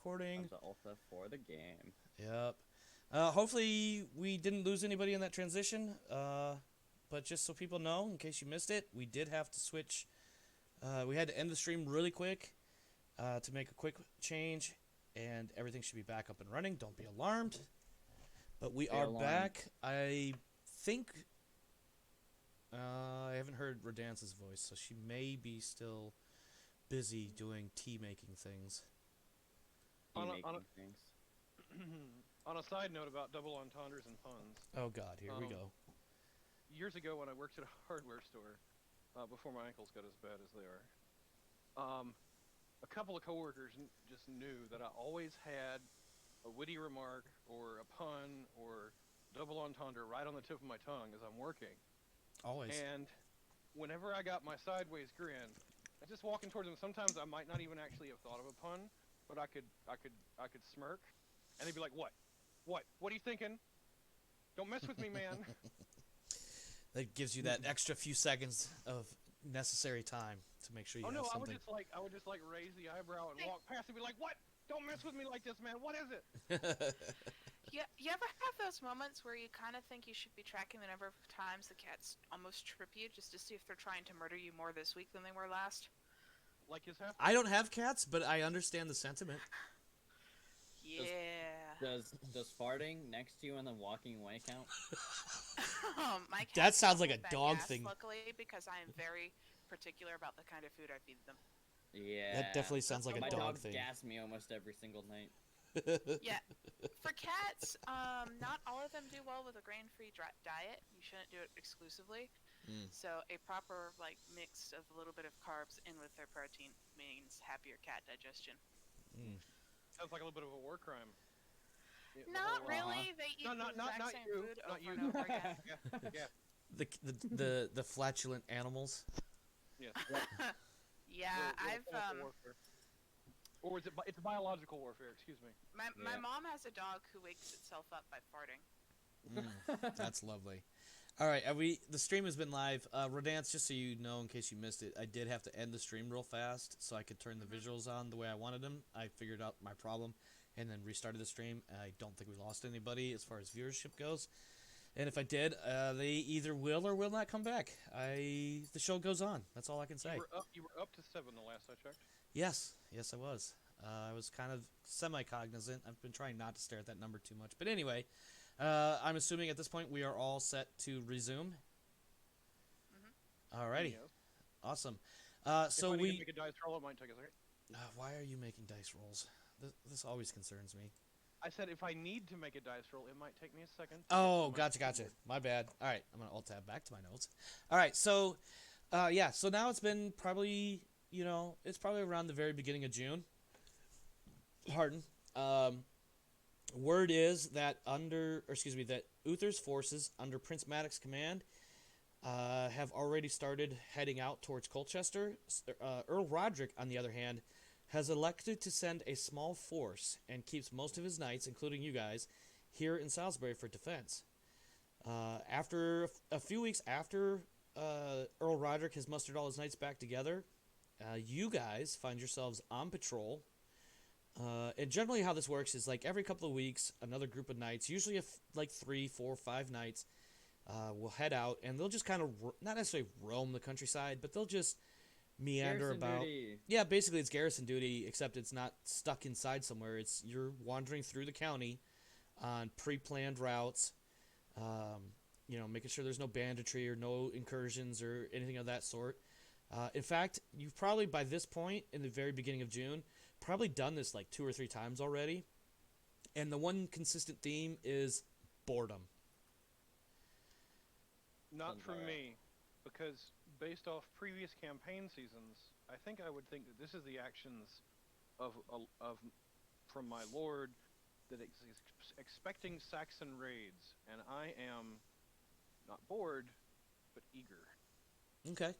recording. Comes Ulta for the game. Yep. Hopefully we didn't lose anybody in that transition. But just so people know, in case you missed it, we did have to switch. We had to end the stream really quick to make a quick change, and everything should be back up and running. Don't be alarmed. But we are back. I think I haven't heard Radance's voice, so she may be still busy doing tea making things. On a side note about double entendres and puns. Oh God, here we go. Years ago, when I worked at a hardware store, before my ankles got as bad as they are, a couple of coworkers just knew that I always had a witty remark or a pun or double entendre right on the tip of my tongue as I'm working. Always. And whenever I got my sideways grin, I just walking towards them. Sometimes I might not even actually have thought of a pun, but I could smirk, and they'd be like, "What? What are you thinking? Don't mess with me, man." That gives you that extra few seconds of necessary time to make sure you have something. I would just like raise the eyebrow and walk past and be like, "What? Don't mess with me like this, man. What is it?" Yeah, you ever have those moments where you kind of think you should be tracking the number of times the cats almost trip you just to see if they're trying to murder you more this week than they were last? Like his half. I don't have cats, but I understand the sentiment. Yeah. Does farting next to you and then walking away count? My cats That sounds like a don't dog gas, thing. Luckily, because I am very particular about the kind of food I feed them. Yeah. That definitely sounds like a my dog dogs thing. gas me almost every single night. Yeah. For cats, not all of them do well with a grain-free diet. You shouldn't do it exclusively. So a proper mix of a little bit of carbs in with their protein means happier cat digestion. Sounds like a little bit of a war crime. Not really. They eat the exact same food over and over again. Yeah. The flatulent animals. Yes. Yeah, I've Or is it? It's biological warfare. Excuse me. My mom has a dog who wakes itself up by farting. That's lovely. All right, the stream has been live. Radance, just so you know, in case you missed it, I did have to end the stream real fast so I could turn the visuals on the way I wanted them. I figured out my problem and then restarted the stream. I don't think we lost anybody as far as viewership goes. And if I did, they either will or will not come back. The show goes on. That's all I can say. You were up to 7 the last I checked. Yes, I was. I was kind of semi-cognizant. I've been trying not to stare at that number too much. But anyway, I'm assuming at this point we are all set to resume. Alrighty. Yes. Awesome. If I need to make a dice roll, it might take a second. Why are you making dice rolls? This always concerns me. I said if I need to make a dice roll, it might take me a second. Oh, gotcha. My bad. All right, I'm going to alt-tab back to my notes. All right, so, so now it's been probably, it's probably around the very beginning of June. Pardon. Word is that that Uther's forces under Prince Maddox's command have already started heading out towards Colchester. Earl Roderick, on the other hand, has elected to send a small force and keeps most of his knights, including you guys, here in Salisbury for defense. After a few weeks after Earl Roderick has mustered all his knights back together, you guys find yourselves on patrol. And generally how this works is every couple of weeks, another group of knights, usually 3, 4, 5 knights, will head out, and they'll just kind of, not necessarily roam the countryside, but they'll just meander about. Duty. Yeah, basically it's garrison duty, except it's not stuck inside somewhere. You're wandering through the county on pre-planned routes, making sure there's no banditry or no incursions or anything of that sort. In fact, you've probably by this point in the very beginning of June probably done this 2 or 3 times already, and the one consistent theme is boredom. Not for me, because based off previous campaign seasons, I think I would think that this is the actions of from my lord that is expecting Saxon raids, and I am not bored, but eager. Okay.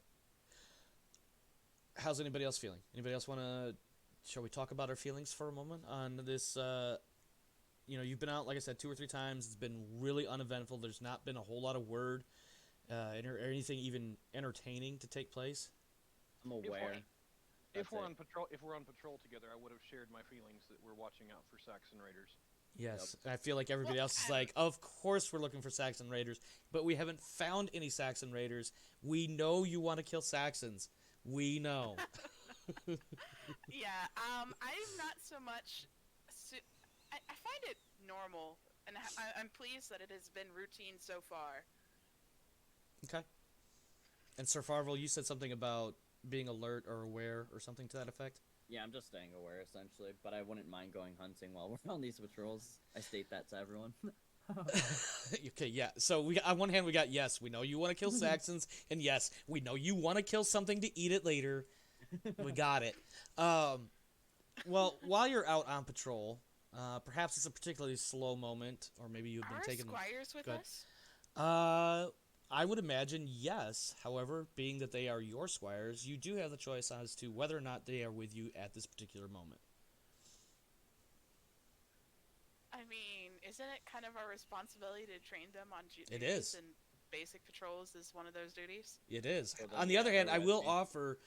How's anybody else feeling? Anybody else want to? Shall we talk about our feelings for a moment on this? You've been out, like I said, 2 or 3 times. It's been really uneventful. There's not been a whole lot of word or anything even entertaining to take place. I'm aware. If That's we're it. on patrol together, I would have shared my feelings that we're watching out for Saxon Raiders. Yes, and I feel like everybody Well, else is and- like, of course we're looking for Saxon Raiders, but we haven't found any Saxon Raiders. We know you want to kill Saxons. We know. Yeah, I'm not so much. I find it normal, and I'm pleased that it has been routine so far. Okay. And Sir Farvel, you said something about being alert or aware or something to that effect. Yeah, I'm just staying aware essentially, but I wouldn't mind going hunting while we're on these patrols. I state that to everyone. Okay, yeah. So we on one hand we got yes, we know you want to kill Saxons, and yes, we know you want to kill something to eat it later. We got it. Well, while you're out on patrol, perhaps it's a particularly slow moment, or maybe you've been Are taking. squires with Good. us? I would imagine yes. However, being that they are your squires, you do have the choice as to whether or not they are with you at this particular moment. I mean, isn't it kind of our responsibility to train them on It duties? is. And basic patrols is one of those duties. It is. Well, then, On the yeah, other hand, they're I with will me. offer,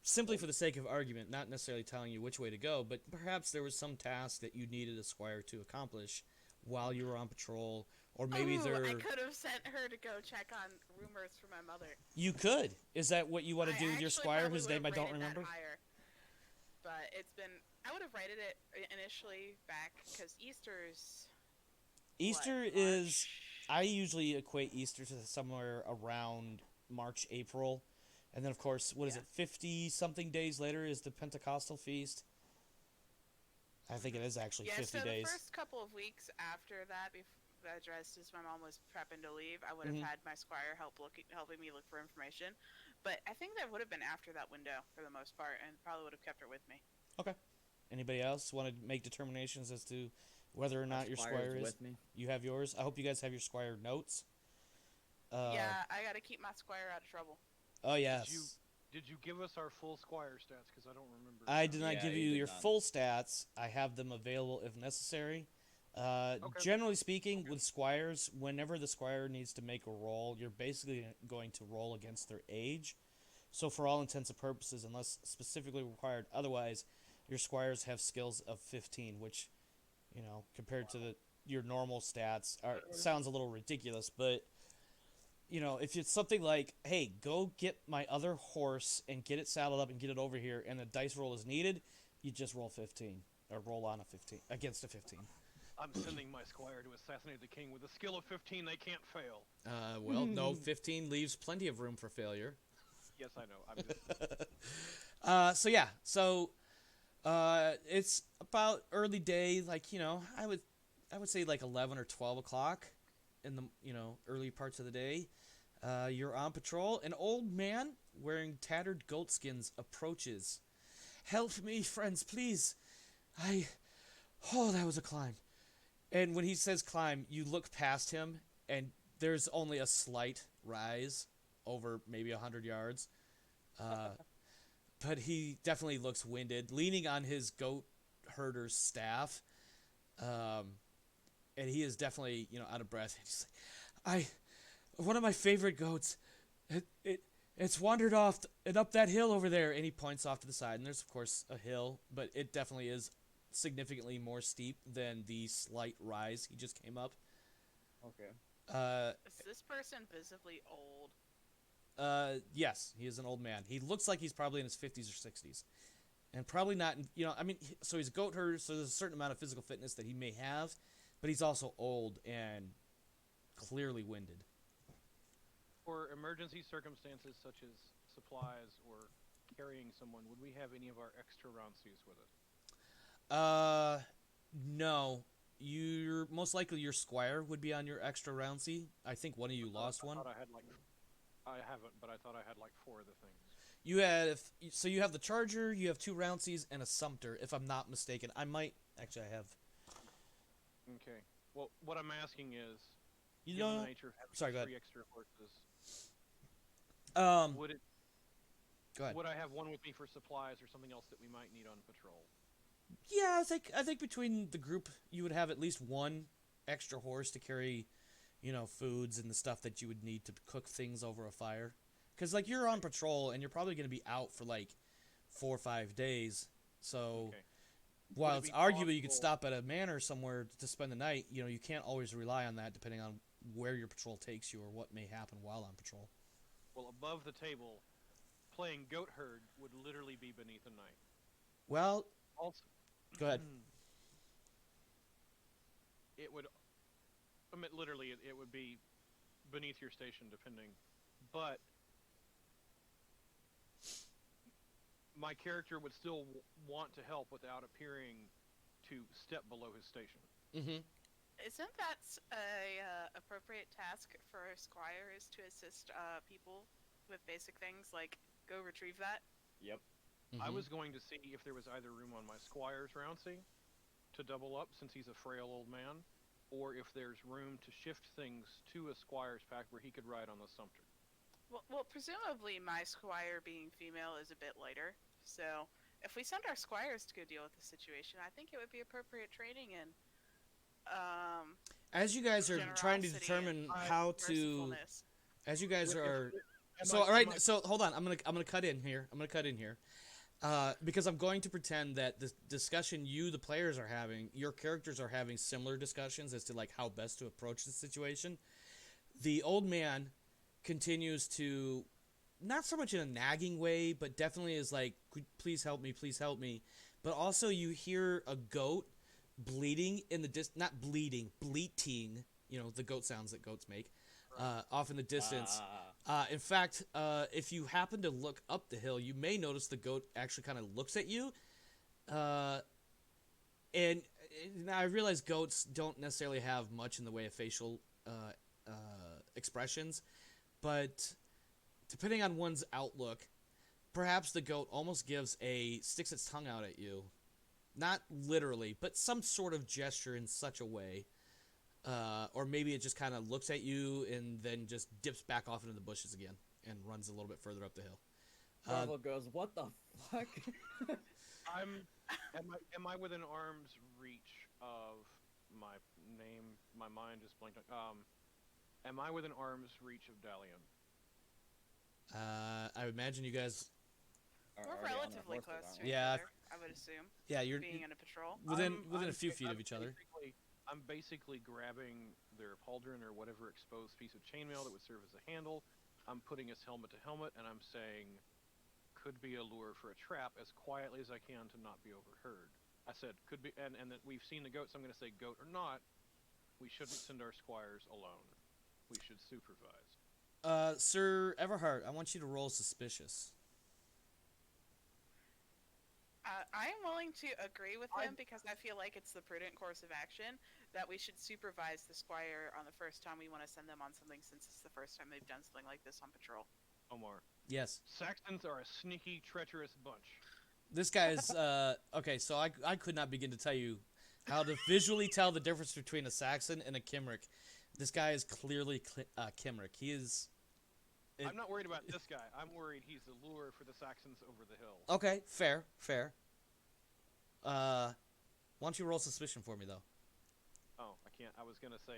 simply for the sake of argument, not necessarily telling you which way to go, but perhaps there was some task that you needed a squire to accomplish while you were on patrol, or maybe Ooh, they're. I could have sent her to go check on rumors for my mother. You could. Is that what you want to I do with your actually squire, probably whose name I would've don't rated that remember? higher. But it's been. I would have rated it initially back because Easter's. Easter what, is. March? I usually equate Easter to somewhere around March, April. And then, of course, what is Yeah. it, 50 something days later is the Pentecostal feast? I think it is actually Yeah, 50 so days. the first couple of weeks after that, just as my mom was prepping to leave, I would have Mhm. had my squire helping me look for information. But I think that would have been after that window for the most part, and probably would have kept her with me. Anybody else want to make determinations as to whether or My not your squire's squire is? with me. You have yours. I hope you guys have your squire notes. Yeah, I got to keep my squire out of trouble. Oh, yes. Did you give us our full squire stats? Because I don't remember. I did not Yeah, give you you did your not. full stats. I have them available if necessary. Okay. Generally speaking, with squires, whenever the squire needs to make a roll, you're basically going to roll against their age. So, for all intents and purposes, unless specifically required otherwise, your squires have skills of 15, which, compared to your normal stats, sounds a little ridiculous. But, if it's something like, hey, go get my other horse and get it saddled up and get it over here, and a dice roll is needed, you just roll 15, or roll on a 15, against a 15. I'm sending my squire to assassinate the king with a skill of 15. They can't fail. Well, no, 15 leaves plenty of room for failure. Yes, I know. I'm just, It's about early day, like, I would say like 11 or 12 o'clock in the, early parts of the day. You're on patrol. An old man wearing tattered goatskins approaches. Help me, friends, please. Oh, that was a climb. And when he says climb, you look past him, and there's only a slight rise over maybe 100 yards. But he definitely looks winded, leaning on his goat herder's staff. And he is definitely, out of breath. He's like, one of my favorite goats, it's wandered off and up that hill over there. And he points off to the side, and there's, of course, a hill, but it definitely is significantly more steep than the slight rise he just came up. Okay. Is this person visibly old? Yes, he is an old man. He looks like he's probably in his 50s or 60s. And probably not, so he's a goat herder, so there's a certain amount of physical fitness that he may have, but he's also old and clearly winded. for emergency circumstances such as supplies or carrying someone, would we have any of our extra roundsies with us? No. You're most likely your squire would be on your extra roundsy. I think one of you lost one. I haven't, but I thought I had like 4 of the things. You have the Charger, you have 2 roundsies, and a Sumter, if I'm not mistaken. I have. Okay. Well, what I'm asking is, You given know, the nature of having sorry, go ahead. 3 extra horses, would go ahead. would I have one with me for supplies or something else that we might need on patrol? Yeah, I think between the group you would have at least one extra horse to carry, foods and the stuff that you would need to cook things over a fire. Cuz like you're on patrol and you're probably going to be out for like 4 or 5 days. So Okay. while Would it it's be arguable you could possible- stop at a manor somewhere to spend the night, you can't always rely on that depending on where your patrol takes you or what may happen while on patrol. Well, above the table, playing goat herd would literally be beneath a knight. Well, Also, go ahead. it would, I mean, literally, it would be beneath your station, depending. But my character would still want to help without appearing to step below his station. Mm-hmm. Isn't that a appropriate task for squires to assist people with basic things like go retrieve that? Yep. I was going to see if there was either room on my squire's rouncy to double up since he's a frail old man, or if there's room to shift things to a squire's pack where he could ride on the sumpter. Well, presumably my squire being female is a bit lighter. So if we send our squires to go deal with the situation, I think it would be appropriate training in As you guys are trying to generosity determine and how to, mercifulness. as you guys If- are, Am so I- all right, am I- so hold on, I'm gonna cut in here. Because I'm going to pretend that the discussion the players are having, your characters are having similar discussions as to like how best to approach the situation. The old man continues to, not so much in a nagging way, but definitely is like, please help me, please help me. But also you hear a goat bleating in the not bleeding, bleating, the goat sounds that goats make, off in the distance. In fact, if you happen to look up the hill, you may notice the goat actually kind of looks at you. And now I realize goats don't necessarily have much in the way of facial expressions, but depending on one's outlook, perhaps the goat almost sticks its tongue out at you. Not literally, but some sort of gesture in such a way. Or maybe it just kind of looks at you and then just dips back off into the bushes again and runs a little bit further up the hill. Bravo goes, what the fuck? Am I within arm's reach of my name? My mind just blanked. Am I within arm's reach of Dalian? I imagine you guys. We're Already on our relatively horses, close aren't to we? each Yeah. other, I would assume, Yeah, you're being in a patrol. within I'm a few ba- feet of I'm each other. I'm basically grabbing their pauldron or whatever exposed piece of chainmail that would serve as a handle. I'm putting us helmet to helmet, and I'm saying, could be a lure for a trap as quietly as I can to not be overheard. I said, could be, and that we've seen the goat, so I'm going to say, goat or not, we shouldn't send our squires alone. We should supervise. Sir Everhart, I want you to roll suspicious. I am willing to agree with I- him because I feel like it's the prudent course of action that we should supervise the squire on the first time we want to send them on something, since it's the first time they've done something like this on patrol. Omar. Yes. Saxons are a sneaky, treacherous bunch. This guy's okay. So I could not begin to tell you how to visually tell the difference between a Saxon and a Kimric. This guy is clearly Kimric. He is. I'm not worried about this guy. I'm worried he's the lure for the Saxons over the hill. Okay, fair. Why don't you roll suspicion for me though? Oh, I can't. I was gonna say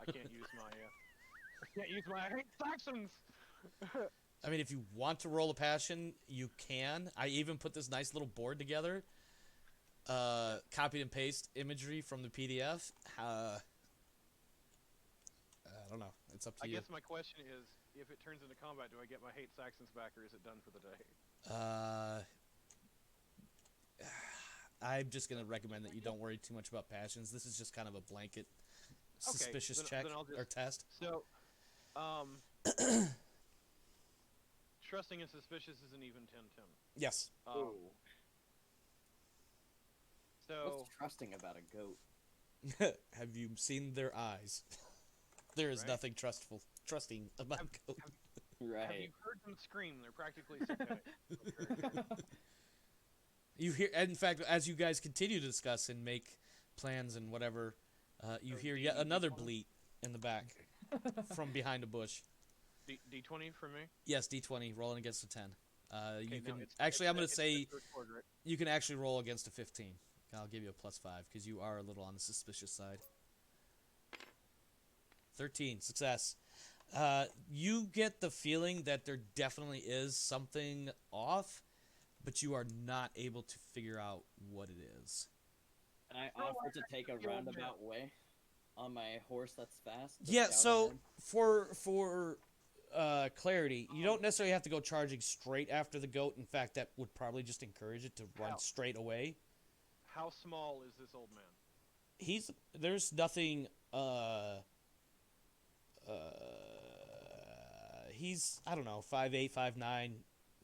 I can't use my. I can't use my. I hate Saxons. I mean, if you want to roll a passion, you can. I even put this nice little board together. Copied and paste imagery from the PDF. I don't know. It's up to I you. guess my question is, if it turns into combat, do I get my hate Saxons back, or is it done for the day? I'm just gonna recommend that you don't worry too much about passions. This is just kind of a blanket suspicious then- check then I'll just- or test. So, trusting and suspicious is an even 10-10. Yes. Ooh. So What's trusting about a goat? Have you seen their eyes? There is Right. nothing trusting about goat. have you Right. heard them scream? They're practically satanic. You hear, and in fact, as you guys continue to discuss and make plans and whatever, you So hear D- yet another D20? bleat in the back from behind a bush. D20 for me. Yes, D20 rolling against a 10. Okay, You now can it's- actually, I'm going to it's say the record, right? you can actually roll against a 15. I'll give you a +5 because you are a little on the suspicious side. 13, success. You get the feeling that there definitely is something off but you are not able to figure out what it is. And I No, offer to take a the old man. roundabout way on my horse that's fast. to Yeah, scout so ahead. for clarity, you don't necessarily have to go charging straight after the goat. In fact, that would probably just encourage it to run How? straight away. How small is this old man? There's nothing he's, I don't know, 5'8", 5'9",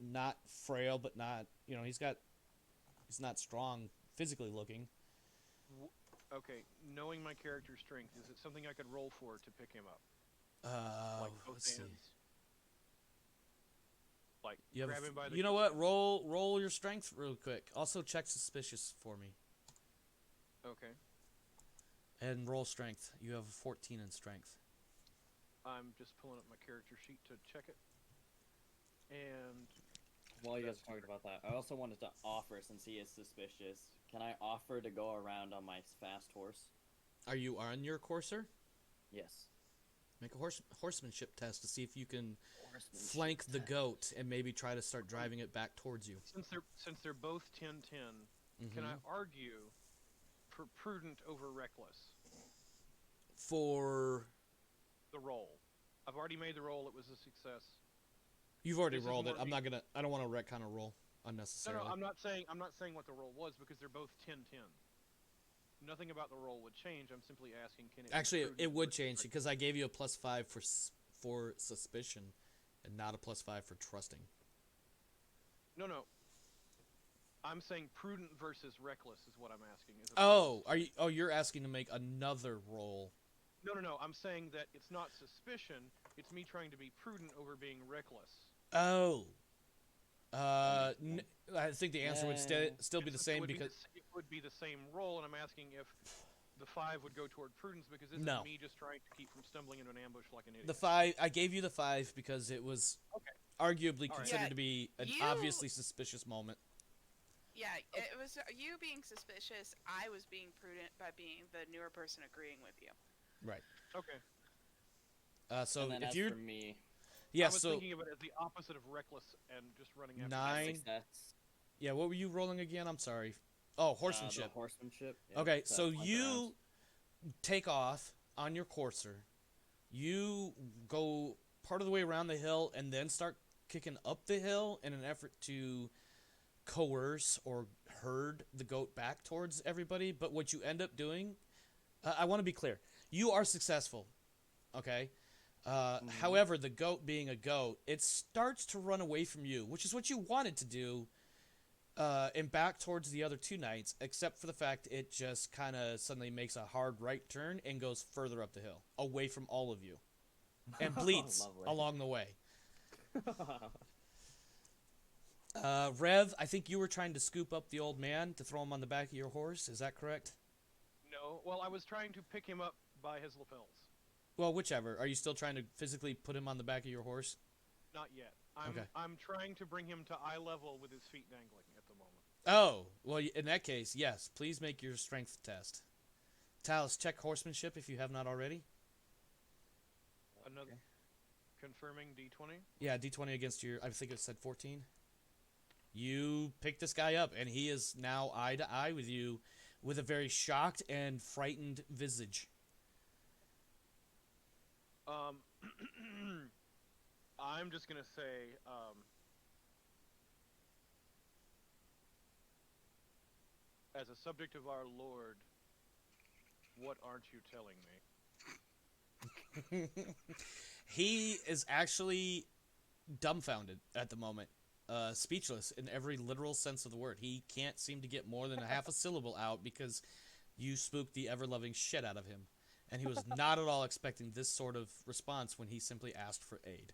not frail, but not, he's not strong physically looking. Okay, knowing my character's strength, is it something I could roll for to pick him up? Like both Let's see. hands. Like You have grab him by the. you know what? Roll your strength real quick. Also check suspicious for me. Okay, And roll strength. You have 14 in strength. I'm just pulling up my character sheet to check it. And While you guys That's are talking about that, I also wanted to offer, since he is suspicious, can I offer to go around on my fast horse? Are you on your courser? Yes. Make a horsemanship test to see if you can Horsemanship flank the test. goat and maybe try to start driving it back towards you. since they're both 10-10, can I argue for prudent over reckless? For The roll. I've already made the roll. It was a success. you've already This is rolled it. more I'm me- not gonna. I don't want to retcon a roll No, unnecessarily. I'm not saying what the roll was because they're both 10-10. Nothing about the roll would change. I'm simply asking, can it? be Actually, prudent it would versus change reckless? because I gave you a +5 for suspicion, and not a +5 for trusting. No. I'm saying prudent versus reckless is what I'm asking. As Oh, opposed- are you? Oh, you're asking to make another roll. No. I'm saying that it's not suspicion. It's me trying to be prudent over being reckless. Oh. I think the answer would still be the It same would because it would be the same roll, and I'm asking if the 5 would go toward prudence because this No. is me just trying to keep from stumbling into an ambush like an idiot. the 5. I gave you the 5 because it was Okay. arguably All right. considered Yeah, to be an you- obviously suspicious moment. Yeah, it was you being suspicious. I was being prudent by being the newer person agreeing with you. Right. Okay. So and then if as you're for me, yeah, I was so thinking of it as the opposite of reckless and just running after. Nine. success. yeah, what were you rolling again? I'm sorry. Oh, The horsemanship. horsemanship. Yeah, Okay, so so that's my you take off on your courser. You go part of the way around the hill and then start kicking up the hill in an effort to coerce or herd the goat back towards everybody. But what you end up doing, I want to be clear, you are successful. Okay. However, the goat being a goat, it starts to run away from you, which is what you wanted to do, and back towards the other two knights, except for the fact it just kind of suddenly makes a hard right turn and goes further up the hill, away from all of you, and bleeds Lovely. along the way. Rev, I think you were trying to scoop up the old man to throw him on the back of your horse. Is that correct? No. Well, I was trying to pick him up by his lapels. Well, whichever. Are you still trying to physically put him on the back of your horse? Not yet. Okay. I'm trying to bring him to eye level with his feet dangling at the moment. Oh, well, in that case, yes. Please make your strength test. Talos, check horsemanship if you have not already. Another confirming D20. Yeah, D20 against your, I think it said 14. You pick this guy up, and he is now eye to eye with you with a very shocked and frightened visage. I'm just gonna say, as a subject of our Lord, what aren't you telling me? He is actually dumbfounded at the moment, speechless in every literal sense of the word. He can't seem to get more than a half a syllable out because you spooked the ever-loving shit out of him. And he was not at all expecting this sort of response when he simply asked for aid.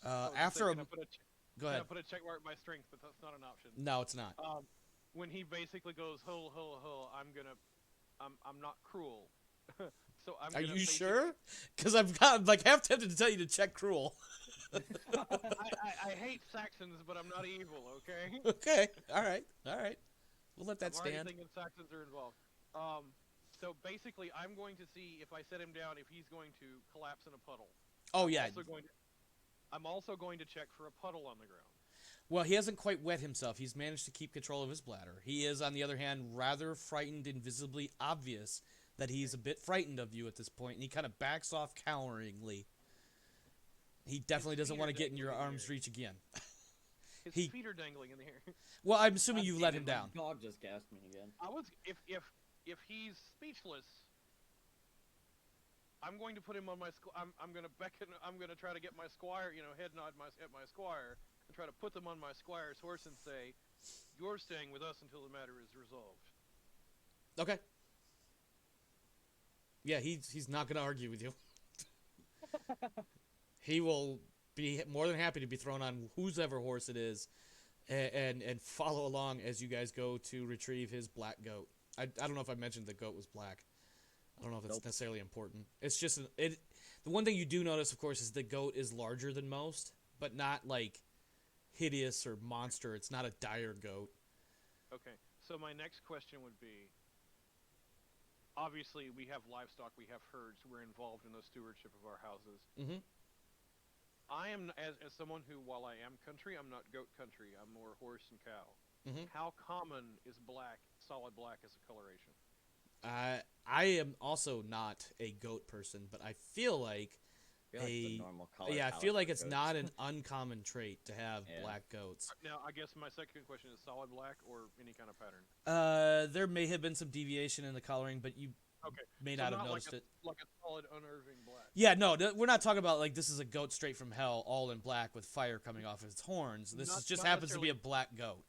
I was After thinking a... I put a Go can ahead. I put a check mark by strength, but that's not an option. No, it's not. When he basically goes ho, I'm not cruel. So I'm. Are gonna you basic- sure? Because I'm like half tempted to tell you to check cruel. I hate Saxons, but I'm not evil. Okay. Okay, all right. We'll let that I'm already stand. thinking Saxons are involved. So basically, I'm going to see if I set him down if he's going to collapse in a puddle. Oh yeah. I'm also going to check for a puddle on the ground. Well, he hasn't quite wet himself. He's managed to keep control of his bladder. He is, on the other hand, rather frightened and visibly obvious that he's a bit frightened of you at this point, and he kind of backs off coweringly. He definitely doesn't feet want are to get in your dangling in the arm's air. reach again. His He- feet are dangling in the air. Well, I'm assuming God you damn let it, him my down. Dog just gassed me again. I was if he's speechless, I'm going to put him on my. I'm going to beckon. I'm going to try to get my squire. Head nod at my squire and try to put them on my squire's horse and say, "You're staying with us until the matter is resolved." Okay. Yeah, he's not going to argue with you. He will be more than happy to be thrown on whosever horse it is, and follow along as you guys go to retrieve his black goat. I don't know if I mentioned the goat was black. I don't know if it's Nope. necessarily important. It's just the one thing you do notice, of course, is the goat is larger than most, but not like hideous or monster. It's not a dire goat. Okay. So my next question would be. Obviously, we have livestock, we have herds, we're involved in the stewardship of our houses. Mm-hmm. I am, as someone who, while I am country, I'm not goat country. I'm more horse and cow. Mhm. How common is solid black as a coloration? I am also not a goat person, but I feel like I feel like it's a normal color I palette feel like for it's goats. not an uncommon trait to have Yeah. black goats. Now, I guess my second question is solid black or any kind of pattern? There may have been some deviation in the coloring, but you Okay. may So not have like noticed a, it. like a solid, unerving black. Yeah, no, we're not talking about like this is a goat straight from hell, all in black with fire coming off its horns. This just Not happens to be a necessarily- black goat.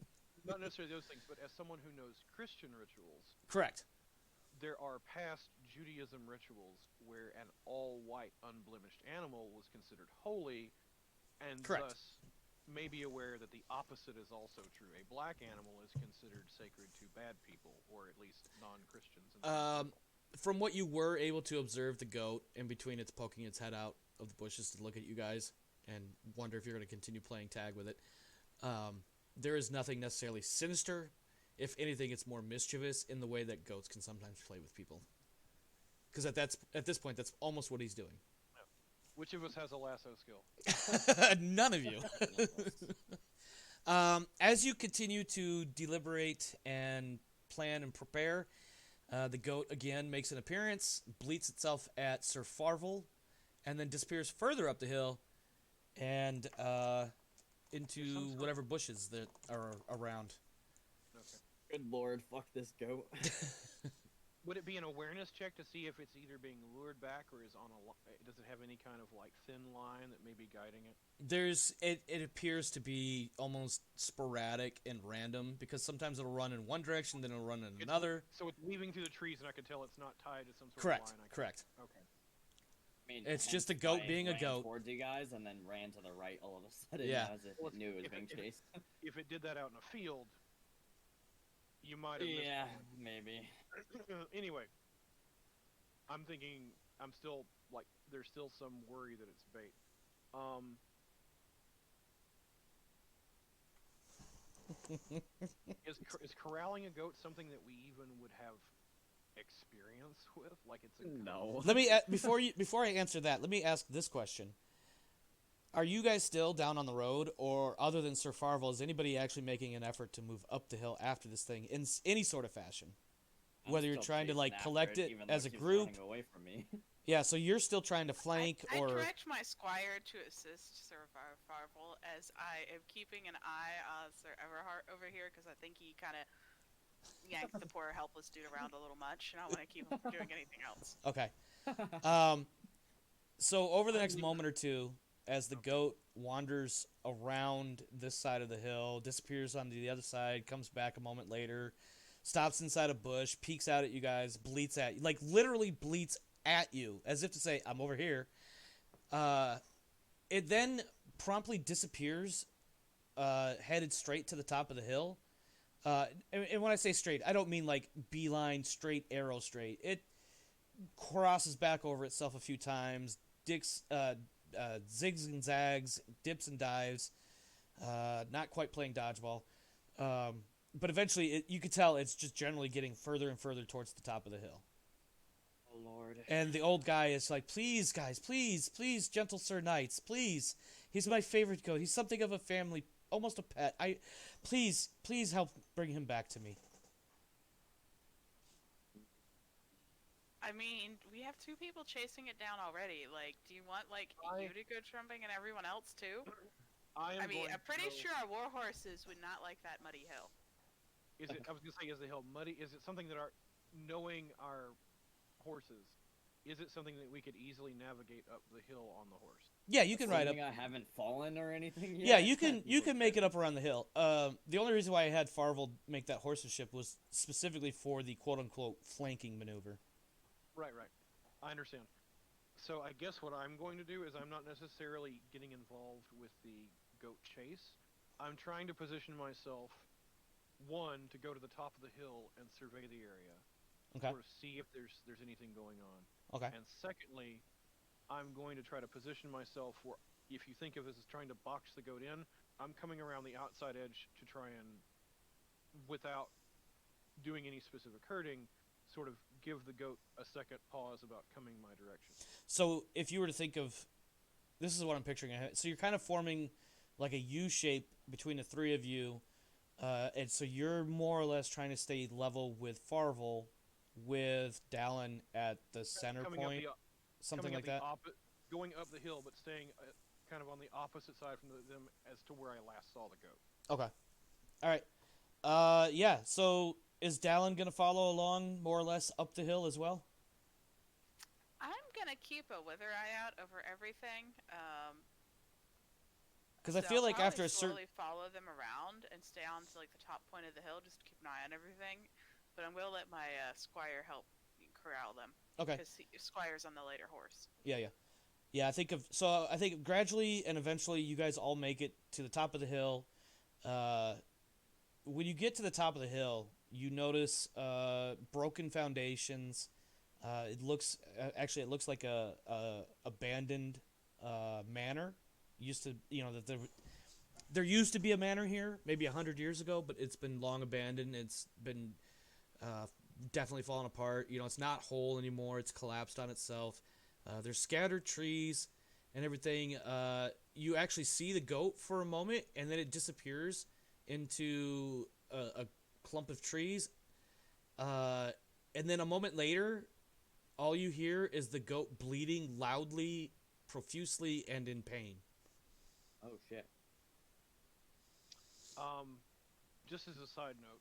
Not necessarily those things, but as someone who knows Christian rituals, Correct. there are past Judaism rituals where an all-white, unblemished animal was considered holy, and Correct. thus may be aware that the opposite is also true. A black animal is considered sacred to bad people, or at least non-Christians. From what you were able to observe the goat in between it's poking its head out of the bushes to look at you guys and wonder if you're going to continue playing tag with it, there is nothing necessarily sinister. If anything, it's more mischievous in the way that goats can sometimes play with people. Because at this point, that's almost what he's doing. Which of us has a lasso skill? None of you. As you continue to deliberate and plan and prepare, the goat again makes an appearance, bleats itself at Sir Farvel, and then disappears further up the hill and into There's some sort- whatever bushes that are around. Okay. Good lord, fuck this goat. Would it be an awareness check to see if it's either being lured back or is on does it have any kind of like thin line that may be guiding it? It appears to be almost sporadic and random because sometimes it'll run in one direction, then it'll run in another. So it's weaving through the trees, and I can tell it's not tied to some sort Correct. of line. Correct. Okay. I mean, It's hence just a goat why it being a ran goat. towards you guys and then ran to the right all of a sudden Yeah. as if Well, it knew it was if being it- chased. If it did that out in a field, you might have Yeah, missed maybe. it. Anyway, I'm thinking I'm still like there's still some worry that it's bait. Is corralling a goat something that we even would have experience with? Like it's a No. Let me before I answer that, let me ask this question: are you guys still down on the road, or other than Sir Farvel, is anybody actually making an effort to move up the hill after this thing in any sort of fashion? I'm Whether you're still trying to, chasing like, after collect it even though as a keeps group. running away from me. Yeah, so you're still trying to flank, I or direct my squire to assist Sir Farvel as I am keeping an eye on Sir Everhart over here because I think he kind of yanked the poor helpless dude around a little much, and I want to keep him from doing anything else. okay. So over the next moment or two, as the goat wanders around this side of the hill, disappears onto the other side, comes back a moment later, stops inside a bush, peeks out at you guys, bleats at you, like literally bleats at you, as if to say, "I'm over here." It then promptly disappears, headed straight to the top of the hill. And when I say straight, I don't mean like beeline, straight, arrow straight. It crosses back over itself a few times, zigs and zags, dips and dives, not quite playing dodgeball. But eventually, you could tell it's just generally getting further and further towards the top of the hill. Lord. And the old guy is like, please, guys, please, gentle sir knights, please. He's my favorite goat. He's something of a family, almost a pet. Please help bring him back to me. I mean, we have 2 people chasing it down already. Like, do you want, like, you to go trumping and everyone else, too? I mean, going I'm to pretty go- sure our war horses would not like that muddy hill. Is it? I was gonna say, is the hill muddy? Is it something that knowing our horses, is it something that we could easily navigate up the hill on the horse? Yeah, you can ride up. Assuming I haven't fallen or anything yet. Yeah, you can make it up around the hill. The only reason why I had Farvel make that horsemanship was specifically for the quote-unquote flanking maneuver. Right. I understand. So I guess what I'm going to do is I'm not necessarily getting involved with the goat chase. I'm trying to position myself, one, to go to the top of the hill and survey the area, Okay. sort of see if there's anything going on. Okay. And secondly, I'm going to try to position myself where, if you think of this as trying to box the goat in, I'm coming around the outside edge to try and, without doing any specific herding, sort of give the goat a second pause about coming my direction. So if you were to think of, this is what I'm picturing ahead. So you're kind of forming like a U shape between the 3 of you, and so you're more or less trying to stay level with Farvel, with Dallin at the center Coming point, up something coming like up that. going up the hill, but staying kind of on the opposite side from them as to where I last saw the goat. Okay. All right. Yeah. So is Dallin gonna follow along more or less up the hill as well? I'm gonna keep a wither eye out over everything. Because I So feel I'll like after probably a certain. slowly follow them around and stay on to like the top point of the hill, just to keep an eye on everything. But I'm gonna let my squire help corral them. Okay. Because squire's on the later horse. Yeah. I think gradually and eventually you guys all make it to the top of the hill. When you get to the top of the hill, you notice broken foundations. It looks like a abandoned manor. Used to, that there used to be a manor here maybe 100 years ago, but it's been long abandoned. It's been definitely fallen apart. It's not whole anymore. It's collapsed on itself. There's scattered trees and everything. You actually see the goat for a moment, and then it disappears into a clump of trees. And then a moment later, all you hear is the goat bleeding loudly, profusely, and in pain. Oh shit. Just as a side note,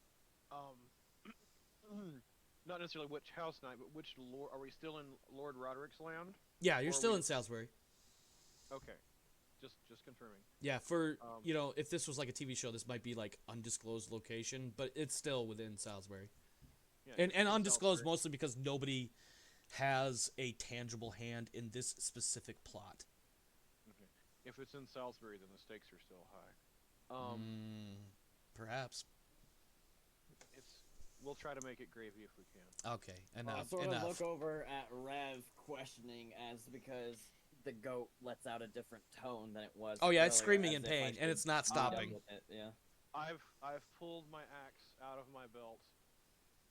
not necessarily which house knight, but which lord? Are we still in Lord Roderick's land? Yeah, you're Or still we- in Salisbury. Okay, just confirming. Yeah, for Um, if this was like a TV show, this might be like undisclosed location, but it's still within Salisbury. Yeah, And in undisclosed Salisbury. mostly because nobody has a tangible hand in this specific plot. Okay. If it's in Salisbury, then the stakes are still high. Perhaps. We'll try to make it gravy if we can. Okay, I enough. sort enough. of look over at Rev, questioning as because the goat lets out a different tone than it was. Oh yeah, it's earlier, screaming as in if I pain, and should it's not be done stopping. with it, yeah. I've pulled my axe out of my belt,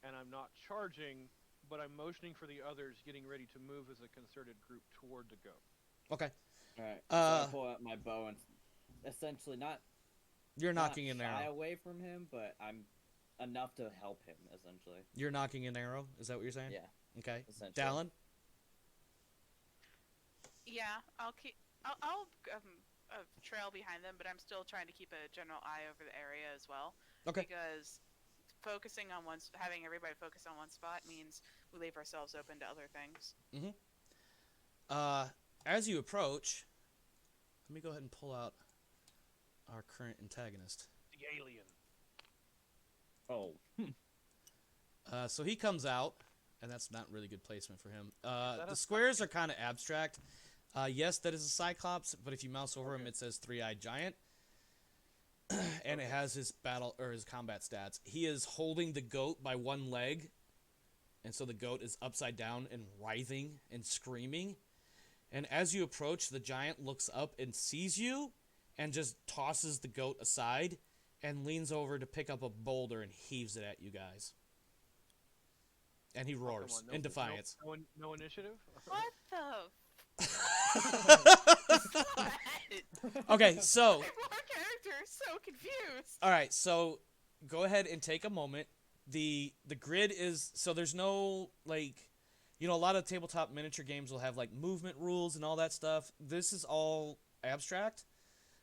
and I'm not charging, but I'm motioning for the others, getting ready to move as a concerted group toward the goat. Okay, All right. So Uh, I pull out my bow and essentially not you're knocking an shy arrow. away from him, but I'm enough to help him essentially. You're knocking an arrow. Is that what you're saying? Yeah, Okay. essentially. Dallin. Yeah, I'll trail behind them, but I'm still trying to keep a general eye over the area as well. Okay. Because focusing on having everybody focus on one spot means we leave ourselves open to other things. As you approach, let me go ahead and pull out our current antagonist. The alien. Oh, So he comes out, and that's not really good placement for him. that The a squares are kind of abstract. Yes, that is a Cyclops, but if you mouse over him, Okay. it says Three-Eyed Giant. And it has his his combat stats. He is holding the goat by one leg, and so the goat is upside down and writhing and screaming. And as you approach, the giant looks up and sees you and just tosses the goat aside and leans over to pick up a boulder and heaves it at you guys. and he Oh, come roars on, no, in defiance. No initiative. What the? What? Okay, so My character is so confused. all right, so go ahead and take a moment. The grid is so there's no like, a lot of tabletop miniature games will have like movement rules and all that stuff. This is all abstract.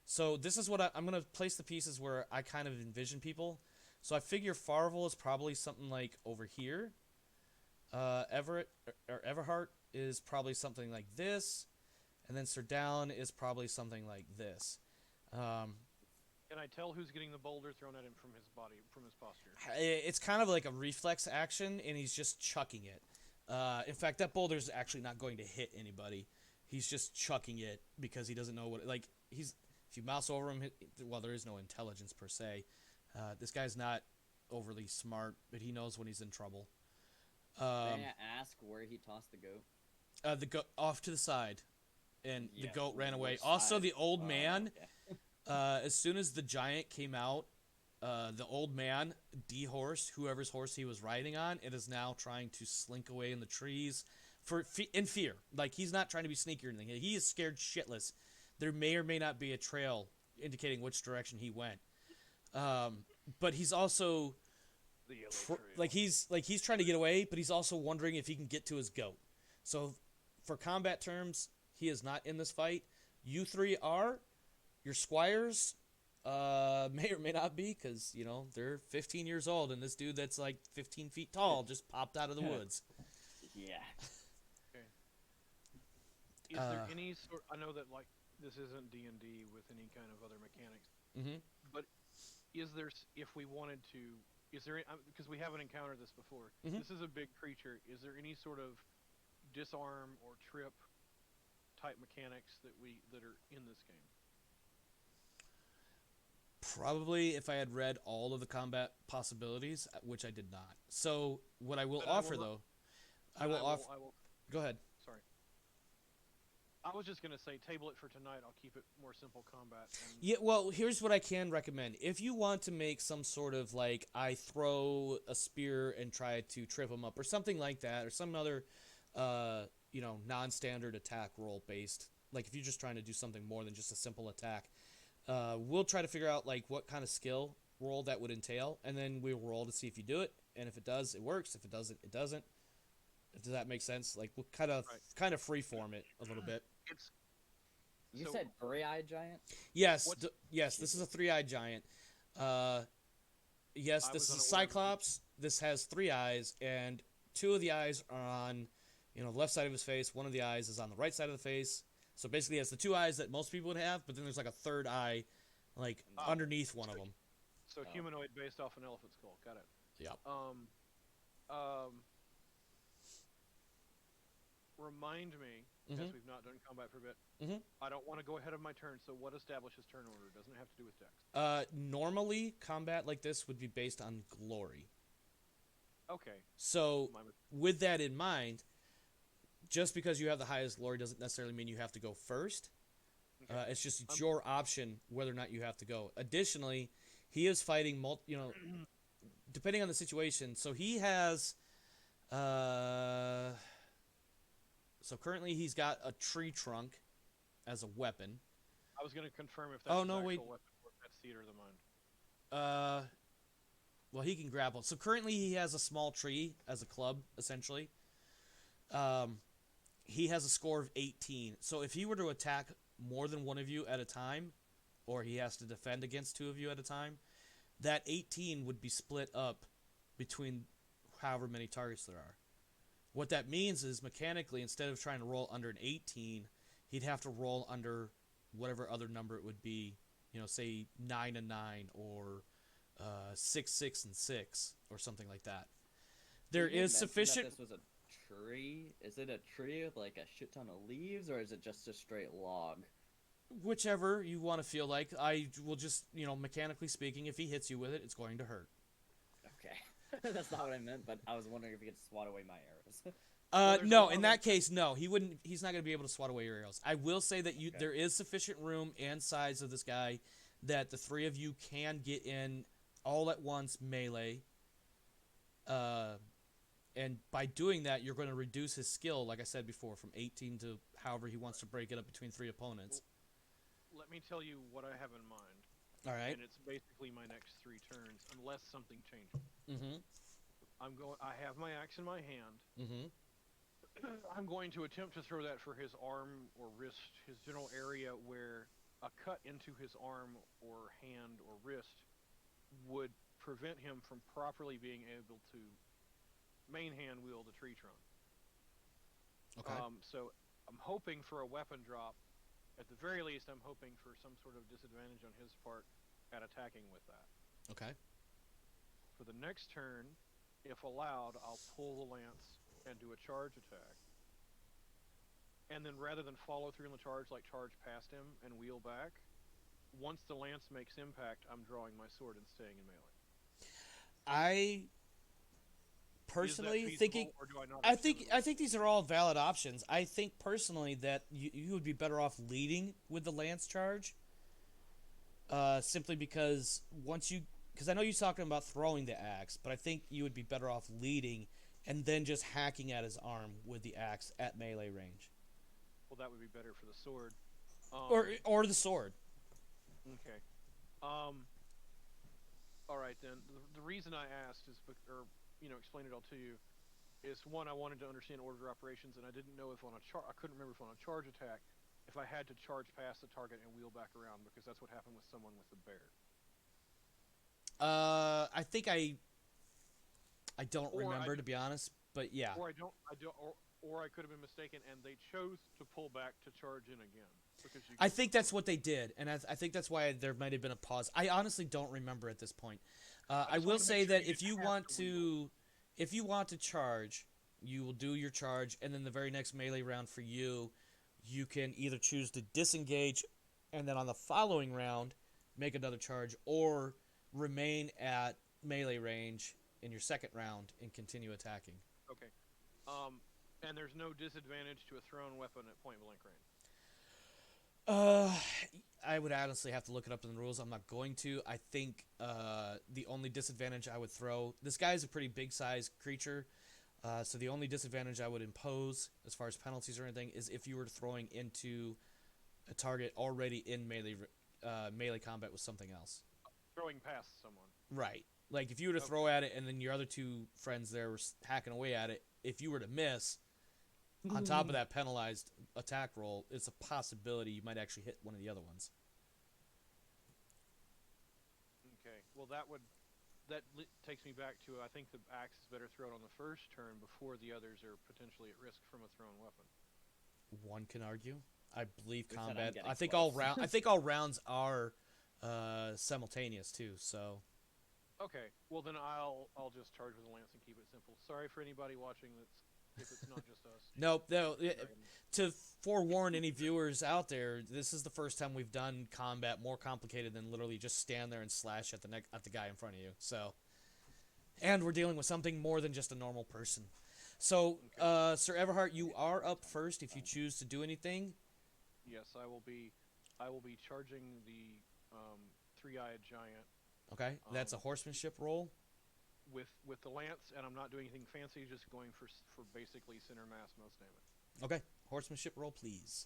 So this is what I'm gonna place the pieces where I kind of envision people. So I figure Farvel is probably something like over here. Everett or Everhart is probably something like this, and then Sir Dallin is probably something like this. Can I tell who's getting the boulder thrown at him from his body, from his posture? It's kind of like a reflex action, and he's just chucking it. In fact, that boulder's actually not going to hit anybody. He's just chucking it because he doesn't know what. Like he's if you mouse over him, well, there is no intelligence per se. This guy's not overly smart, but he knows when he's in trouble. May I ask where he tossed the goat? The goat off to the side, and the Yeah, goat ran away. which Also, side? the old man. Okay. As soon as the giant came out, the old man dehorsed whoever's horse he was riding on. It is now trying to slink away in the trees, in fear. Like he's not trying to be sneaky or anything. He is scared shitless. There may or may not be a trail indicating which direction he went. But he's also The yellow trail. he's trying to get away, but he's also wondering if he can get to his goat. So, for combat terms, he is not in this fight. You three are. Your squires may or may not be, because, they're 15 years old, and this dude that's like 15 feet tall just popped out of the woods. Yeah. Is there any sort? I know that like this isn't D&D with any kind of other mechanics, Mm-hmm. but is there? If we wanted to, is there? Because we haven't encountered this before. Mhm. This is a big creature. Is there any sort of disarm or trip type mechanics that are in this game? Probably if I had read all of the combat possibilities, which I did not. So, what I will But I offer, will not- though, I will offer. I will. Go ahead. Sorry. I was just gonna say, table it for tonight. I'll keep it more simple combat. And Yeah, well, here's what I can recommend. If you want to make some sort of like I throw a spear and try to trip him up or something like that, or some other non-standard attack roll based, like if you're just trying to do something more than just a simple attack, we'll try to figure out like what kind of skill roll that would entail, and then we'll roll to see if you do it, and if it does, it works. If it doesn't, it doesn't. Does that make sense? Like we'll kind of freeform it a little bit. it's You So- said three-eyed giant? Yes, What's- yes. This is a three-eyed giant. Yes, I this was is a unaware of cyclops. This has 3 eyes, and 2 of the eyes are on, the left side of his face. 1 of the eyes is on the right side of the face. So basically, he has the 2 eyes that most people would have, but then there's like a third eye, like Ah, underneath one of them. so humanoid based off an elephant skull. Got it. Yep. Remind me, Mhm. as we've not done combat for a bit. Mhm. I don't want to go ahead of my turn. So what establishes turn order? Doesn't it have to do with dex? Normally, combat like this would be based on glory. Okay. So My mis- with that in mind, just because you have the highest glory doesn't necessarily mean you have to go first. Okay. It's just it's your option whether or not you have to go. Additionally, he is fighting depending on the situation. So he has, so currently he's got a tree trunk as a weapon. I was going to confirm if that's Oh, his no, actual wait. weapon or if that's theater of the mind. Well, he can grapple. So currently he has a small tree as a club, essentially. He has a score of 18. So if he were to attack more than one of you at a time, or he has to defend against 2 of you at a time, that 18 would be split up between however many targets there are. What that means is mechanically, instead of trying to roll under an 18, he'd have to roll under whatever other number it would be, say 9 and 9, or 6, 6, and 6, or something like that. There You is mentioned that sufficient. This was a tree. Is it a tree with like a shit ton of leaves, or is it just a straight log? Whichever you want to feel like. I will just, mechanically speaking, if he hits you with it, it's going to hurt. Okay. That's not what I meant, but I was wondering if you could swat away my arrows. Well, there's a No, lot in of that case, no. He wouldn't. He's not going to be able to swat away your arrows. I will say that Okay. there is sufficient room and size of this guy that the 3 of you can get in all at once melee. and by doing that, you're going to reduce his skill, like I said before, from 18 to however he wants to break it up between 3 opponents. Let me tell you what I have in mind, All right. and it's basically my next 3 turns, unless something changes. Mm-hmm. I have my axe in my hand. Mm-hmm. I'm going to attempt to throw that for his arm or wrist, his general area where a cut into his arm or hand or wrist would prevent him from properly being able to main hand wield a tree trunk. Okay. So I'm hoping for a weapon drop. At the very least, I'm hoping for some sort of disadvantage on his part at attacking with that. Okay. For the next turn, if allowed, I'll pull the lance and do a charge attack. And then rather than follow through on the charge, like charge past him and wheel back, once the lance makes impact, I'm drawing my sword and staying in melee. I personally Is that feasible, thinking or do I not I have think similar- I think these are all valid options. I think personally that you would be better off leading with the lance charge. Simply because because I know you're talking about throwing the axe, but I think you would be better off leading and then just hacking at his arm with the axe at melee range, Well, that would be better for the sword. or the sword. Okay. All right then. The reason I asked is, explain it all to you, is one, I wanted to understand order of operations, and I didn't know if I couldn't remember if on a charge attack, if I had to charge past the target and wheel back around, because that's what happened with someone with the bear. I think I don't Or remember, I- to be honest, but yeah. Or I could have been mistaken, and they chose to pull back to charge in again. Because I think that's what they did, and I think that's why there might have been a pause. I honestly don't remember at this point. I just will wanted to say make sure that you if you didn't have want to wheel. if you want to charge, you will do your charge, and then the very next melee round for you, you can either choose to disengage, and then on the following round, make another charge, or remain at melee range in your second round and continue attacking. Okay. And there's no disadvantage to a thrown weapon at point blank range. I would honestly have to look it up in the rules. I'm not going to. I think the only disadvantage I would throw... This guy is a pretty big-sized creature, so the only disadvantage I would impose, as far as penalties or anything, is if you were throwing into a target already in melee combat with something else. Throwing past someone. Right. Like, if you were to throw at it and then your other 2 friends there were hacking away at it, if you were to miss... On top of that penalized attack roll, it's a possibility you might actually hit one of the other ones. Okay. Well, takes me back to, I think the axe is better thrown on the first turn before the others are potentially at risk from a thrown weapon. One can argue. I believe Who said I'm combat. getting I think close? I think all rounds are simultaneous too. So Okay. Well, then I'll just charge with a lance and keep it simple. Sorry for anybody watching if it's not just us. nope. No. To forewarn any viewers out there, this is the first time we've done combat more complicated than literally just stand there and slash at the guy in front of you. So, and we're dealing with something more than just a normal person. So, Sir Everhart, you are up first if you choose to do anything. Yes, I will be charging the three-eyed giant Okay, that's a horsemanship roll. with the lance, and I'm not doing anything fancy, just going for basically center mass most damage. Okay, horsemanship roll, please.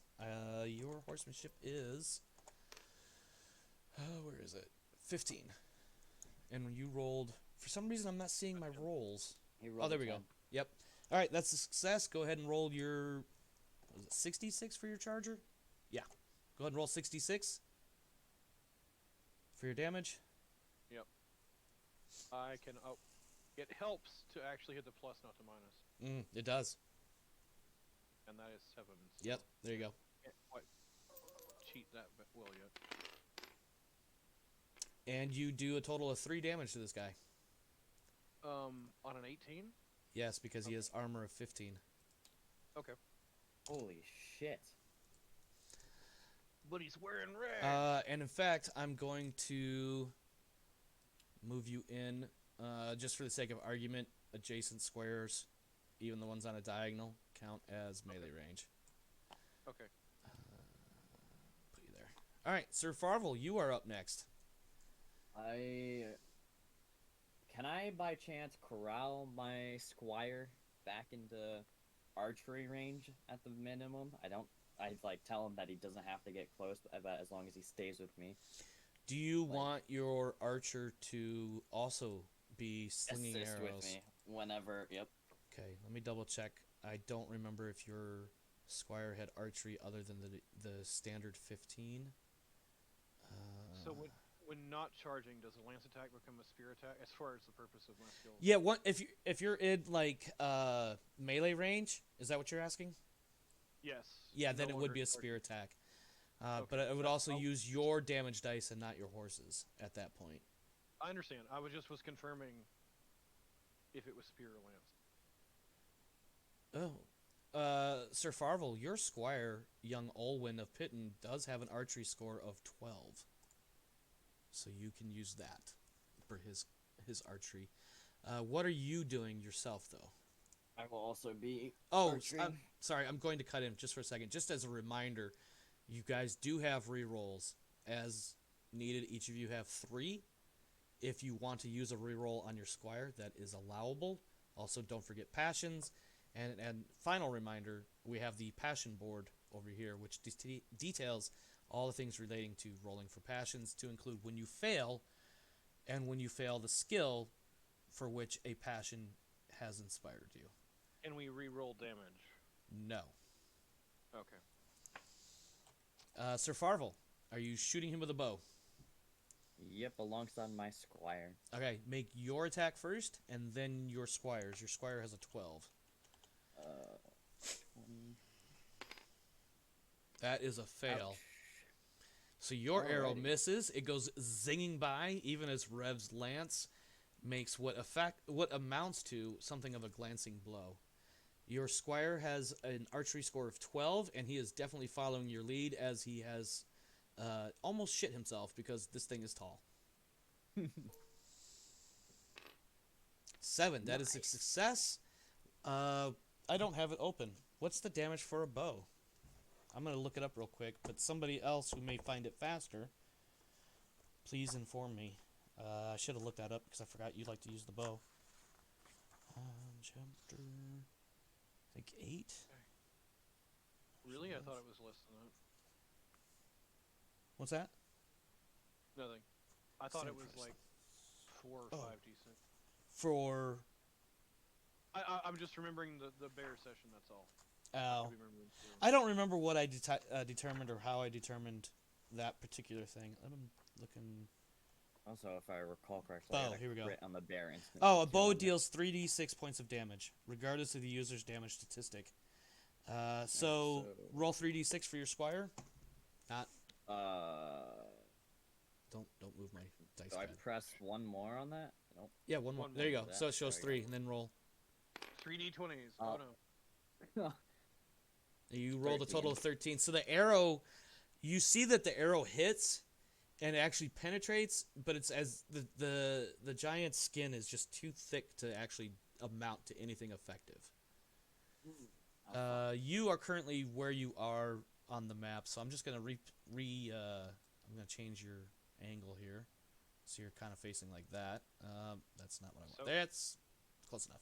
Your horsemanship is... where is it? 15. And when you rolled... For some reason, I'm not seeing my rolls. He Oh, rolled there a we go. 10. Yep. All right, that's a success. Go ahead and roll your... Was it 66 for your charger? Yeah. Go ahead and roll 66 for your damage. Yep. I can. Oh, it helps to actually hit the plus, not the minus, It does. and that is 7. So Yep, there you go. can't quite cheat that well yet. And you do a total of 3 damage to this guy. On an 18. Yes, because he has armor of 15. Okay. Holy shit. But he's wearing red. And in fact, I'm going to move you in, just for the sake of argument, adjacent squares, even the ones on a diagonal, count as melee range. Okay. Put you there. All right, Sir Farvel, you are up next. Can I I by chance corral my squire back into archery range at the minimum, I like tell him that he doesn't have to get close, but as long as he stays with me. Do you Like- want your archer to also be slinging Assist arrows? with me whenever. Yep. Okay, let me double check. I don't remember if your squire had archery other than the standard 15. So when not charging, does a lance attack become a spear attack? As far as the purpose of my skills. Yeah, what if you're in like melee range? Is that what you're asking? Yes. Yeah, no then it would longer be a charging. spear attack. Okay, But it would so also I'll- use your damage dice and not your horses at that point. I understand. I was confirming if it was spear or lance. Oh. Sir Farvel, your squire, young Olwyn of Pitton, does have an archery score of 12. So you can use that for his archery. What are you doing yourself, though? I will also be. Oh, archering. sorry, I'm going to cut in just for a second. Just as a reminder, you guys do have rerolls as needed. Each of you have 3. If you want to use a reroll on your squire, that is allowable. Also, don't forget passions. And final reminder, we have the passion board over here, which details all the things relating to rolling for passions, to include when you fail, and when you fail the skill for which a passion has inspired you. And we re-roll damage. No. Okay. Sir Farvel, are you shooting him with a bow? Yep, alongside my squire. Okay, make your attack first, and then your squire's. Your squire has a 12. 20. That is a fail. Ouch. So your arrow Alrighty. misses. It goes zinging by, even as Rev's lance makes what amounts to something of a glancing blow. Your squire has an archery score of 12, and he is definitely following your lead, as he has almost shit himself because this thing is tall. 7. That is a Nice. success. I don't have it open. What's the damage for a bow? I'm going to look it up real quick, but somebody else who may find it faster, please inform me. I should have looked that up because I forgot you like to use the bow. Chapter, I think 8. Really? I thought it was less than that. What's that? Nothing. I thought Same it was price. like 4 or Oh. 5 decent. For I'm just remembering the bear session. That's all. I oh, could be remembering too. I don't remember what I determined or how I determined that particular thing. I'm looking. Also, if I recall correctly, I Oh, had a here we go. crit on the bear instant. Oh, a too, bow and deals 3d6 points of damage, regardless of the user's damage statistic. So roll 3d6 for your squire. Not. Don't move my dice So I pad. press one more on that? Nope. Yeah, one more. One There you more go. for So that. it shows There we 3, and then roll. 3d20s. Oh. Oh no. You rolled a total 13. of 13. So the arrow, you see that the arrow hits, and it actually penetrates, but it's as the giant's skin is just too thick to actually amount to anything effective. You are currently where you are on the map, so I'm just gonna I'm gonna change your angle here, so you're kind of facing like that. That's not what I want. So- That's close enough.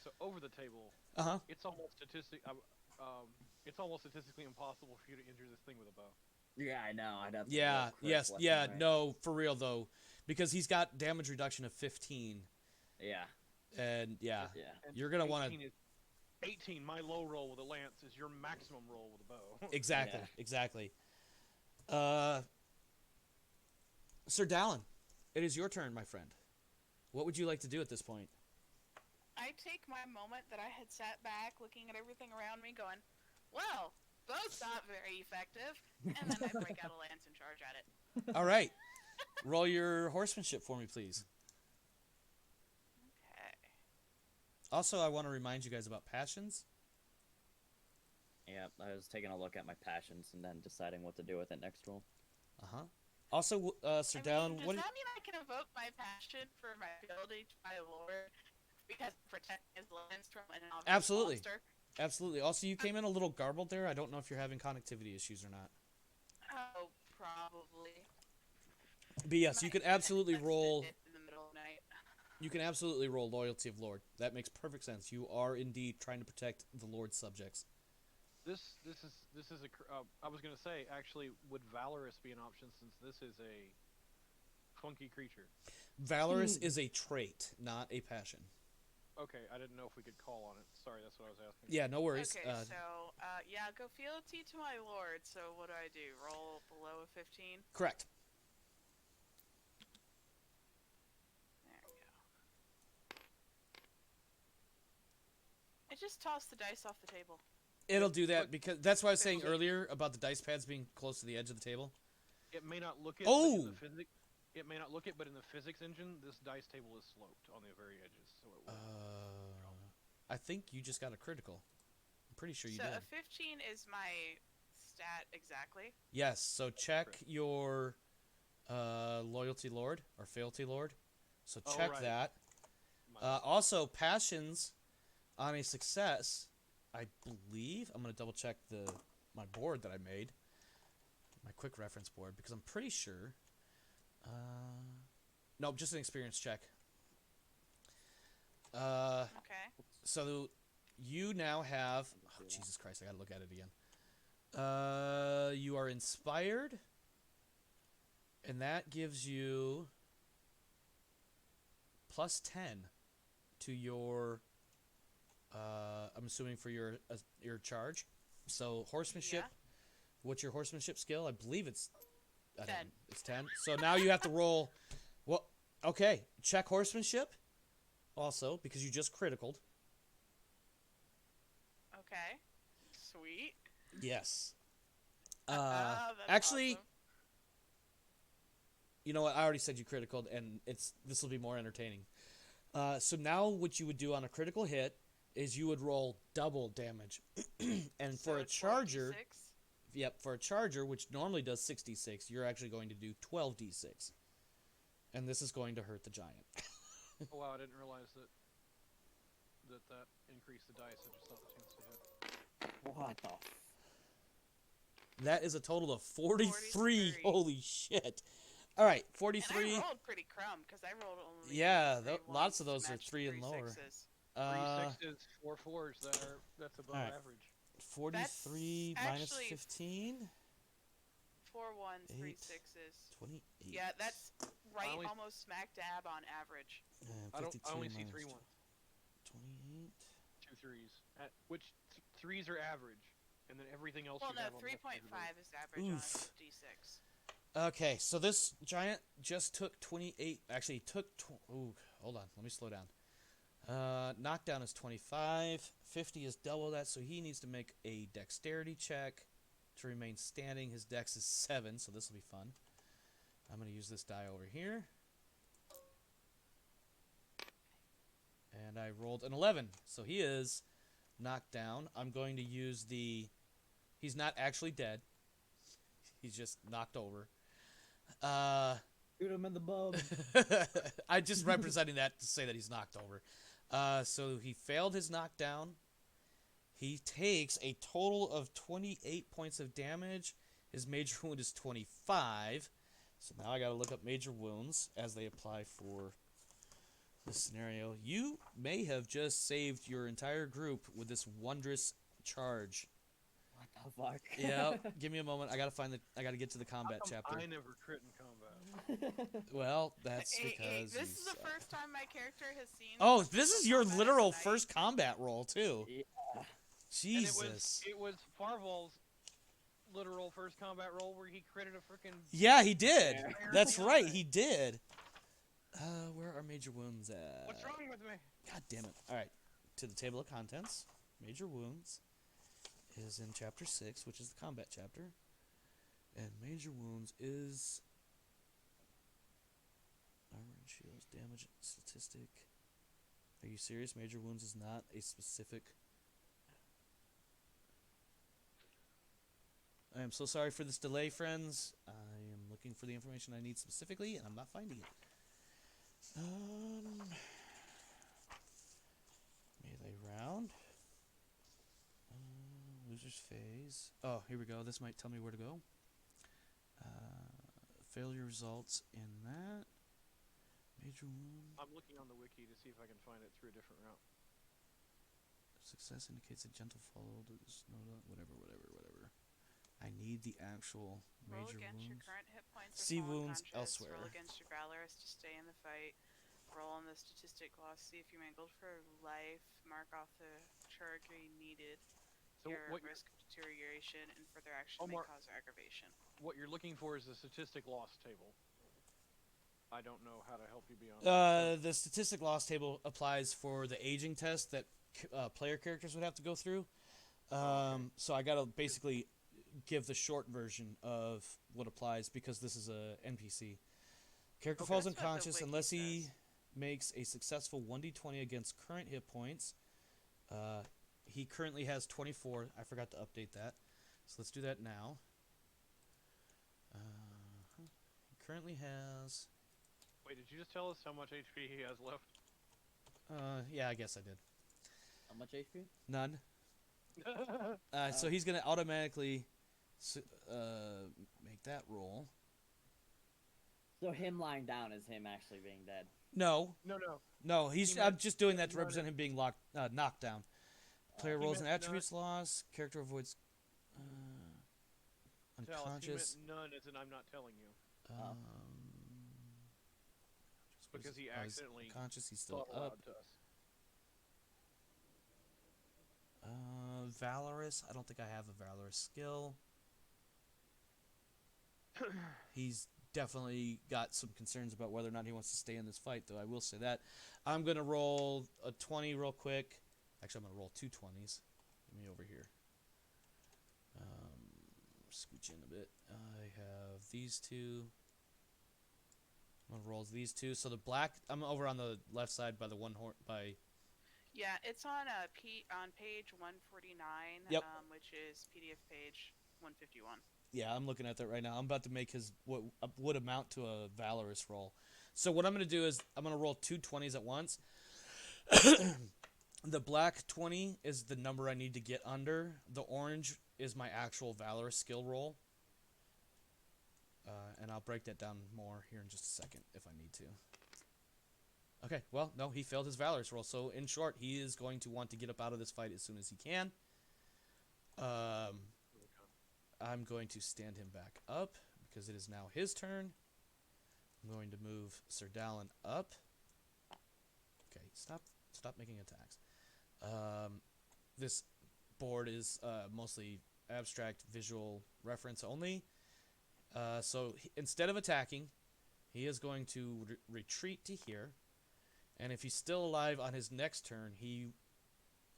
So over the table, Uh huh. it's almost statistically impossible for you to injure this thing with a bow. Yeah, I know. I'd have to Yeah. roll crits Yes. left Yeah. and right. No. For real though, because he's got damage reduction of 15, Yeah. and yeah, Yeah. And You're gonna wanna- 18. My low roll with a lance is your maximum roll with a bow. exactly. Yeah. Exactly. Sir Dallin, it is your turn, my friend. What would you like to do at this point? I take my moment that I had sat back looking at everything around me going, well, both not very effective, and then I break out a lance and charge at it. All right. Roll your horsemanship for me, please. Okay. Also, I want to remind you guys about passions. Yeah, I was taking a look at my passions and then deciding what to do with it next roll. Uh-huh. Also, Sir I Dallin, mean, what? does that mean I can evoke my passion for my ability to my lord because protect his lance from an obvious Absolutely. monster? Absolutely. Also, you came in a little garbled there. I don't know if you're having connectivity issues or not. Oh, probably. But yes, you Might could be absolutely texted roll. it in the middle of the night. You can absolutely roll Loyalty of Lord. That makes perfect sense. You are indeed trying to protect the Lord's subjects. This is a. I was gonna say actually, would Valorous be an option since this is a funky creature? Valorous is a trait, not a passion. Okay, I didn't know if we could call on it. Sorry, that's what I was asking. Yeah, no worries. Okay, so yeah, go fealty to my lord. So what do? Roll below a 15? Correct. There we go. I just tossed the dice off the table. It'll do that because that's what I was saying Okay. earlier about the dice pads being close to the edge of the table. It may not look it. Oh! But in the physics, it may not look it, but in the physics engine, this dice table is sloped on the very edges, so it will. I think you just got a critical. I'm pretty sure you So did. a 15 is my stat exactly. Yes, so check your Loyalty Lord or Fealty Lord. So Oh, check right. that. My- Also, passions on a success, I believe. I'm going to double check my board that I made. My quick reference board, because I'm pretty sure. Nope, just an experience check. Okay. So you now have. Oh, Jesus Christ, I gotta look at it again. You are inspired, and that gives you +10 to your. I'm assuming for your charge. So horsemanship. Yeah. What's your horsemanship skill? I believe it's. I don't 10. know, it's 10. So now you have to roll. Well, okay. Check horsemanship. Also, because you just criticaled. Okay. Sweet. Yes. That's Actually, awesome. you know what? I already said you critical, and this will be more entertaining. So now what you would do on a critical hit is you would roll double damage, and So for a it's charger, 4d6? for a charger, which normally does 66, you're actually going to do 12d6, and this is going to hurt the giant. Oh wow, I didn't realize that increased the dice. I just thought the chance to hit. What the? That is a total of 43. 43. Holy shit! All right, And 43. I rolled pretty crumb because I rolled only. Yeah, three lots ones of to those are match 3 and three lower. sixes. 3 6s, 4 4s. That's above Alright. average. 43 That's minus actually 15. 4 ones, 3 8. sixes. 28. Yeah, that's right, only- almost smack dab on average. I 52 only see minus 3 ones. 28. 2 3s. Which 3s are average, and then everything else. Well, you no, have on 3.5 is average on Oof. a d6. Okay, so this giant just took 28. Actually, took. Ooh, hold on. Let me slow down. Knockdown is 25. 50 is double that, so he needs to make a dexterity check to remain standing. His dex is 7, so this will be fun. I'm going to use this die over here. And I rolled an 11, so he is knocked down. I'm going to use the... He's not actually dead. He's just knocked over. Shoot him in the bum. I'm just representing that to say that he's knocked over. So he failed his knockdown. He takes a total of 28 points of damage. His major wound is 25. So now I gotta look up major wounds as they apply for this scenario. You may have just saved your entire group with this wondrous charge. What the fuck? Yeah, give me a moment. I gotta get to the combat How come chapter. I never crit in combat. Well, that's Hey, because this you is the suck. first time my character has seen. Oh, this is your combat literal tonight. first combat roll too. Yeah. And Jesus. it was Farval's literal first combat roll where he critted a freaking. Yeah, he did. Yeah. That's right, he did. Where are major wounds at? What's wrong with me? God damn it. All right, to the table of contents. Major wounds is in chapter 6, which is the combat chapter. And major wounds is armor and shields, damage statistic. Are you serious? Major wounds is not a specific. I am so sorry for this delay, friends. I am looking for the information I need specifically, and I'm not finding it. Melee round. Loser's phase. Oh, here we go. This might tell me where to go. Failure results in that. Major wound. I'm looking on the wiki to see if I can find it through a different route. Success indicates a gentle follow to this. No, whatever. I need the actual Roll major against your wounds. current hit points or See fallen wounds conscious. elsewhere. Roll against your valorous to stay in the fight. Roll on the statistic loss. See if you mangled for life. Mark off the charge needed. So Your what you're, risk of deterioration and further action Oh, may Mark. cause aggravation. what you're looking for is the statistic loss table. I don't know how to help you beyond that. The statistic loss table applies for the aging test that player characters would have to go through. So I gotta basically give the short version of what applies because this is a NPC. Character falls That's what the unconscious wiki unless he says. makes a successful 1d20 against current hit points. He currently has 24. I forgot to update that. So let's do that now. He currently has... Wait, did you just tell us how much HP he has left? Yeah, I guess I did. How much HP? None. So he's going to automatically make that roll. So him lying down is him actually being dead. No, No. he's. He I'm meant- just doing that to no, represent him being knocked down. Player He rolls an meant attributes loss. Character avoids Dallas, he unconscious. meant none as in I'm not telling you. Because he he's accidentally unconscious. He's still Thought aloud up. to us. Valorous. I don't think I have a valorous skill. He's definitely got some concerns about whether or not he wants to stay in this fight, though. I will say that. I'm gonna roll a 20 real quick. Actually, I'm gonna roll 2 20s. Get me over here. Scooch in a bit. I have these two. I'm gonna roll these two. So the black. I'm over on the left side by the one horn by. Yeah, it's on on page 149, Yep. Which is PDF page 151. Yeah, I'm looking at that right now. I'm about to make his what would amount to a valorous roll. So what I'm gonna do is I'm gonna roll 2 20s at once. The black 20 is the number I need to get under. The orange is my actual valorous skill roll. And I'll break that down more here in just a second if I need to. Okay, well, no, he failed his valorous roll. So in short, he is going to want to get up out of this fight as soon as he can. I'm going to stand him back up because it is now his turn. I'm going to move Sir Dallin up. Okay, stop making attacks. This board is mostly abstract visual reference only. So instead of attacking, he is going to retreat to here. And if he's still alive on his next turn, he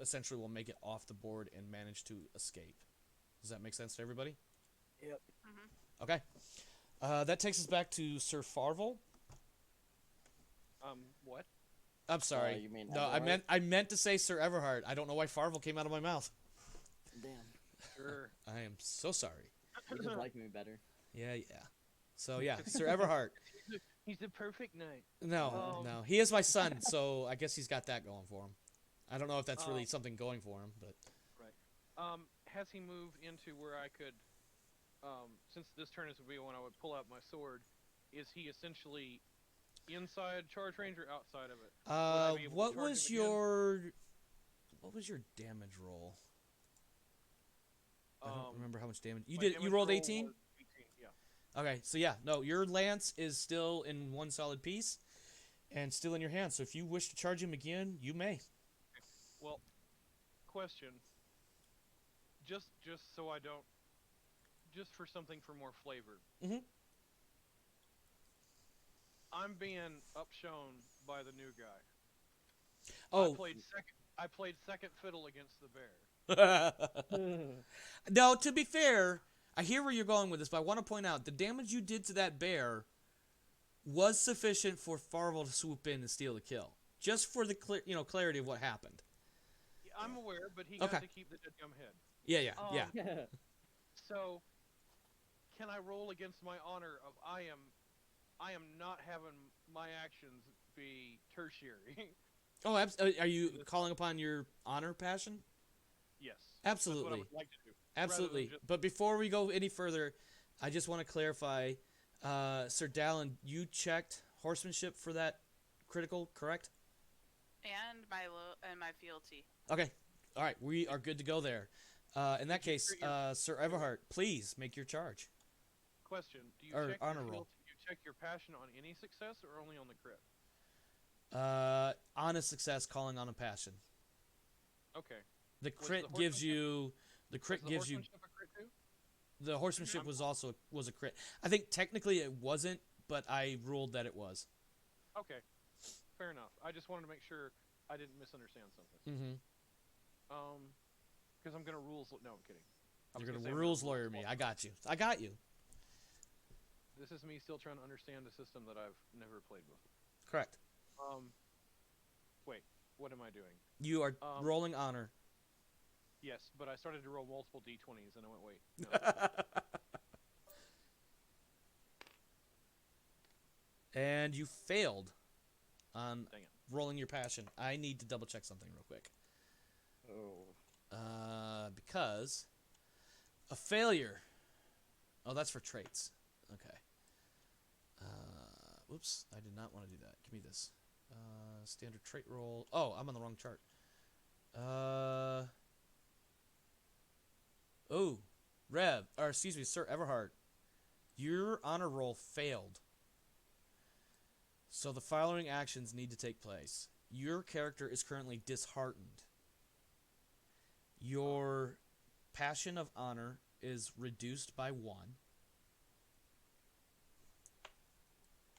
essentially will make it off the board and manage to escape. Does that make sense to everybody? Yep. Okay. That takes us back to Sir Farvel. What? I'm sorry. You mean No, Everhard? I meant to say Sir Everhard. I don't know why Farvel came out of my mouth. Damn. Sure. I am so sorry. You just like me better. Yeah. So yeah, Sir Everhard. He's the perfect knight. No, Um, no. He is my son, so I guess he's got that going for him. I don't know if that's really something going for him, but Has he moved into where I could, since this turn is would be when I would pull out my sword, is he essentially inside charge range or outside of it? I be able to what charge was him again? your damage roll? I Um, don't remember how much damage you my did. You damage rolled roll 18. was 18, yeah. Okay, so yeah, no, your lance is still in one solid piece, and still in your hand. So if you wish to charge him again, you may. Well, question. Just so I don't, just for something for more flavor. Mhm. I'm being upshown by the new guy. Oh, I played second fiddle against the bear. no. To be fair, I hear where you're going with this, but I want to point out the damage you did to that bear was sufficient for Farvel to swoop in and steal the kill, just for the clarity of what happened. I'm aware, but he Okay. got to keep the dead gum head. Yeah. So, can I roll against my honor of I am not having my actions be tertiary? Oh, are you calling upon your honor passion? Yes. Absolutely. That's what I would like to do. Absolutely. Rather than just- But before we go any further, I just want to clarify, Sir Dallin, you checked horsemanship for that critical, correct? And my fealty. Okay. All right, we are good to go there. In that case, Sir Everhart, please make your charge. Question: Do you Or check honor your roll. Do you check your passion on any success or only on the crit? On a success, calling on a passion. Okay. The Was crit the gives horsemanship- you. The crit Was the gives you. horsemanship a crit too? The horsemanship was also was a crit. I think technically it wasn't, but I ruled that it was. Okay. Fair enough. I just wanted to make sure I didn't misunderstand something. Mm-hmm. Because I'm gonna rules. No, I'm kidding. I was You're say gonna I'm rules rules lawyer me. law. I got you. I got you. This is me still trying to understand a system that I've never played before. Correct. Wait. What am I doing? You are Um, rolling honor. Yes, but I started to roll multiple d20s, and I went, wait. No. And you failed on Dang it. rolling your passion. I need to double check something real quick. Oh. Because a failure. Oh, that's for traits. Okay. Whoops, I did not want to do that. Give me this. Standard trait roll. Oh, I'm on the wrong chart. Oh, Sir Everhart. Your honor roll failed. So the following actions need to take place. Your character is currently disheartened. Your passion of honor is reduced by 1.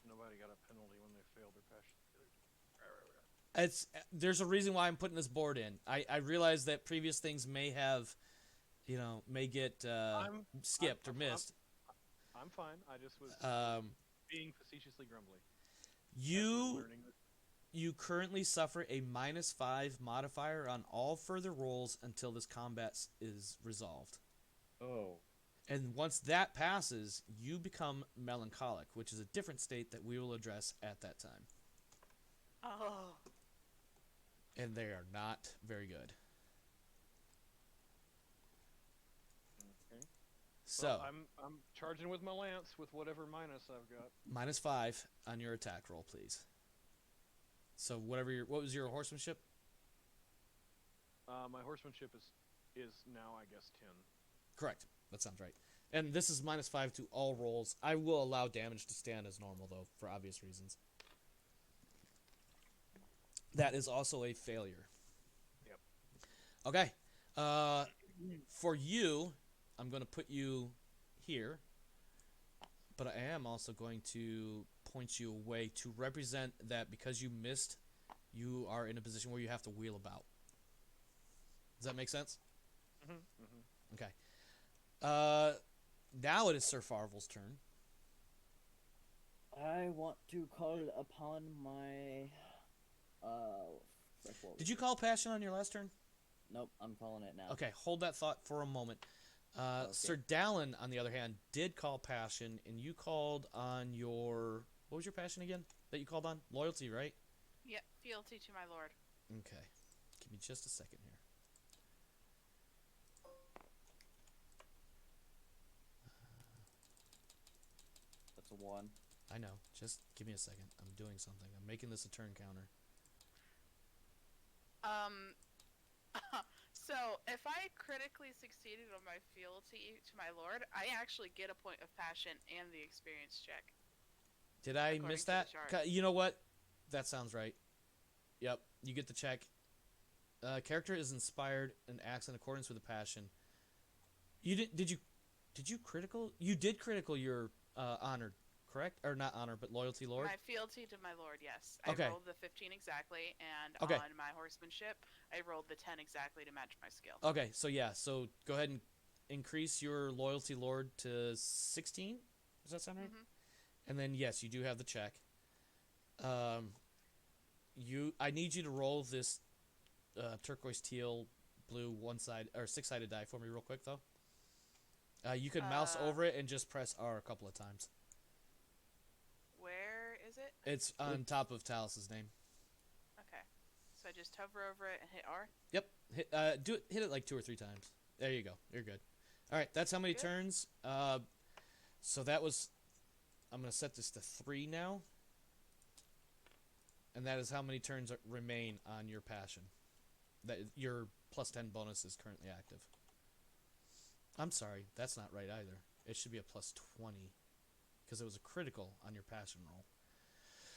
Nobody got a penalty when they failed their passion. There's a reason why I'm putting this board in. I realize that previous things may have, may get skipped or missed. I'm fine. I just was being facetiously grumbly. You currently suffer a -5 modifier on all further rolls until this combat is resolved. Oh. And once that passes, you become melancholic, which is a different state that we will address at that time. Oh. And they are not very good. Okay. So, Well, I'm charging with my lance with whatever minus I've got. -5 on your attack roll, please. So what was your horsemanship? My horsemanship is now, I guess, 10. Correct. That sounds right. And this is -5 to all rolls. I will allow damage to stand as normal, though, for obvious reasons. That is also a failure. Yep. Okay. For you, I'm going to put you here. But I am also going to point you away to represent that because you missed, you are in a position where you have to wheel about. Does that make sense? Mm-hmm. Mm-hmm. Okay. Now it is Sir Farvel's turn. I want to call upon my. Did you call passion on your last turn? Nope, I'm calling it now. Okay, hold that thought for a moment. Okay. Sir Dallin, on the other hand, did call passion, and you called on your... What was your passion again that you called on? Loyalty, right? Yep, fealty to my lord. Okay. Give me just a second here. That's a 1. I know. Just give me a second. I'm doing something. I'm making this a turn counter. So if I critically succeeded on my fealty to my lord, I actually get a point of passion and the experience check. Did I According miss to the that? chart. You know what? That sounds right. Yep, you get the check. Character is inspired and acts in accordance with the passion. You did you critical? You did critical your honor, correct? Or not honor, but loyalty lord? My fealty to my lord, yes. Okay. I rolled the 15 exactly, and Okay. on my horsemanship, I rolled the 10 exactly to match my skill. Okay, so yeah, so go ahead and increase your loyalty lord to 16. Does that sound right? Mhm. And then yes, you do have the check. I need you to roll this turquoise teal blue six-sided die for me real quick though. You can mouse over it and just press R a couple of times. Where is it? It's on top of Talus's name. Okay. So I just hover over it and hit R. Yep. Hit it like 2 or 3 times. There you go. You're good. All right, that's how many Good. turns. So that was. I'm gonna set this to 3 now. and that is how many turns remain on your passion. That your plus 10 bonus is currently active. I'm sorry, that's not right either. It should be a plus 20 because it was a critical on your passion roll.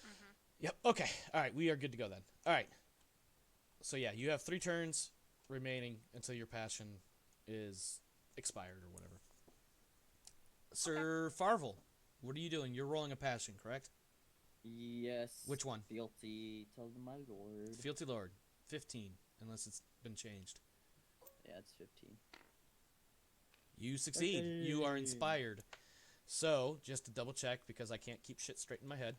Mm-hmm. Yep. Okay. All right. We are good to go then. All right. So yeah, you have 3 turns remaining until your passion is expired or whatever. Sir Farvel, what are you doing? You're rolling a passion, correct? Yes. Which one? Fealty to my lord. Fealty Lord, 15, unless it's been changed. Yeah, it's 15. You succeed. You are inspired. So, just to double check, because I can't keep shit straight in my head,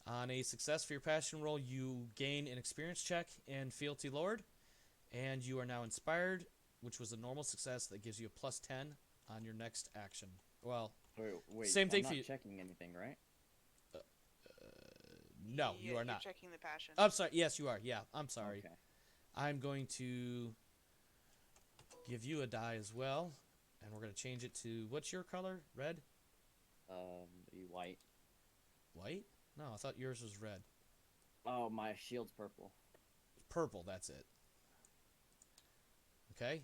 on a success for your passion roll, you gain an experience check in Fealty Lord, and you are now inspired, which was a normal success that gives you a plus 10 on your next action. Well, Wait. Same thing I'm for not you. checking anything, right? no, you are You're not. checking the passion. I'm sorry. Yes, you are. Yeah, I'm sorry. Okay. I'm going to give you a die as well, and we're going to change it to, what's your color? Red? The white. White? No, I thought yours was red. Oh, my shield's purple. Purple, that's it. Okay.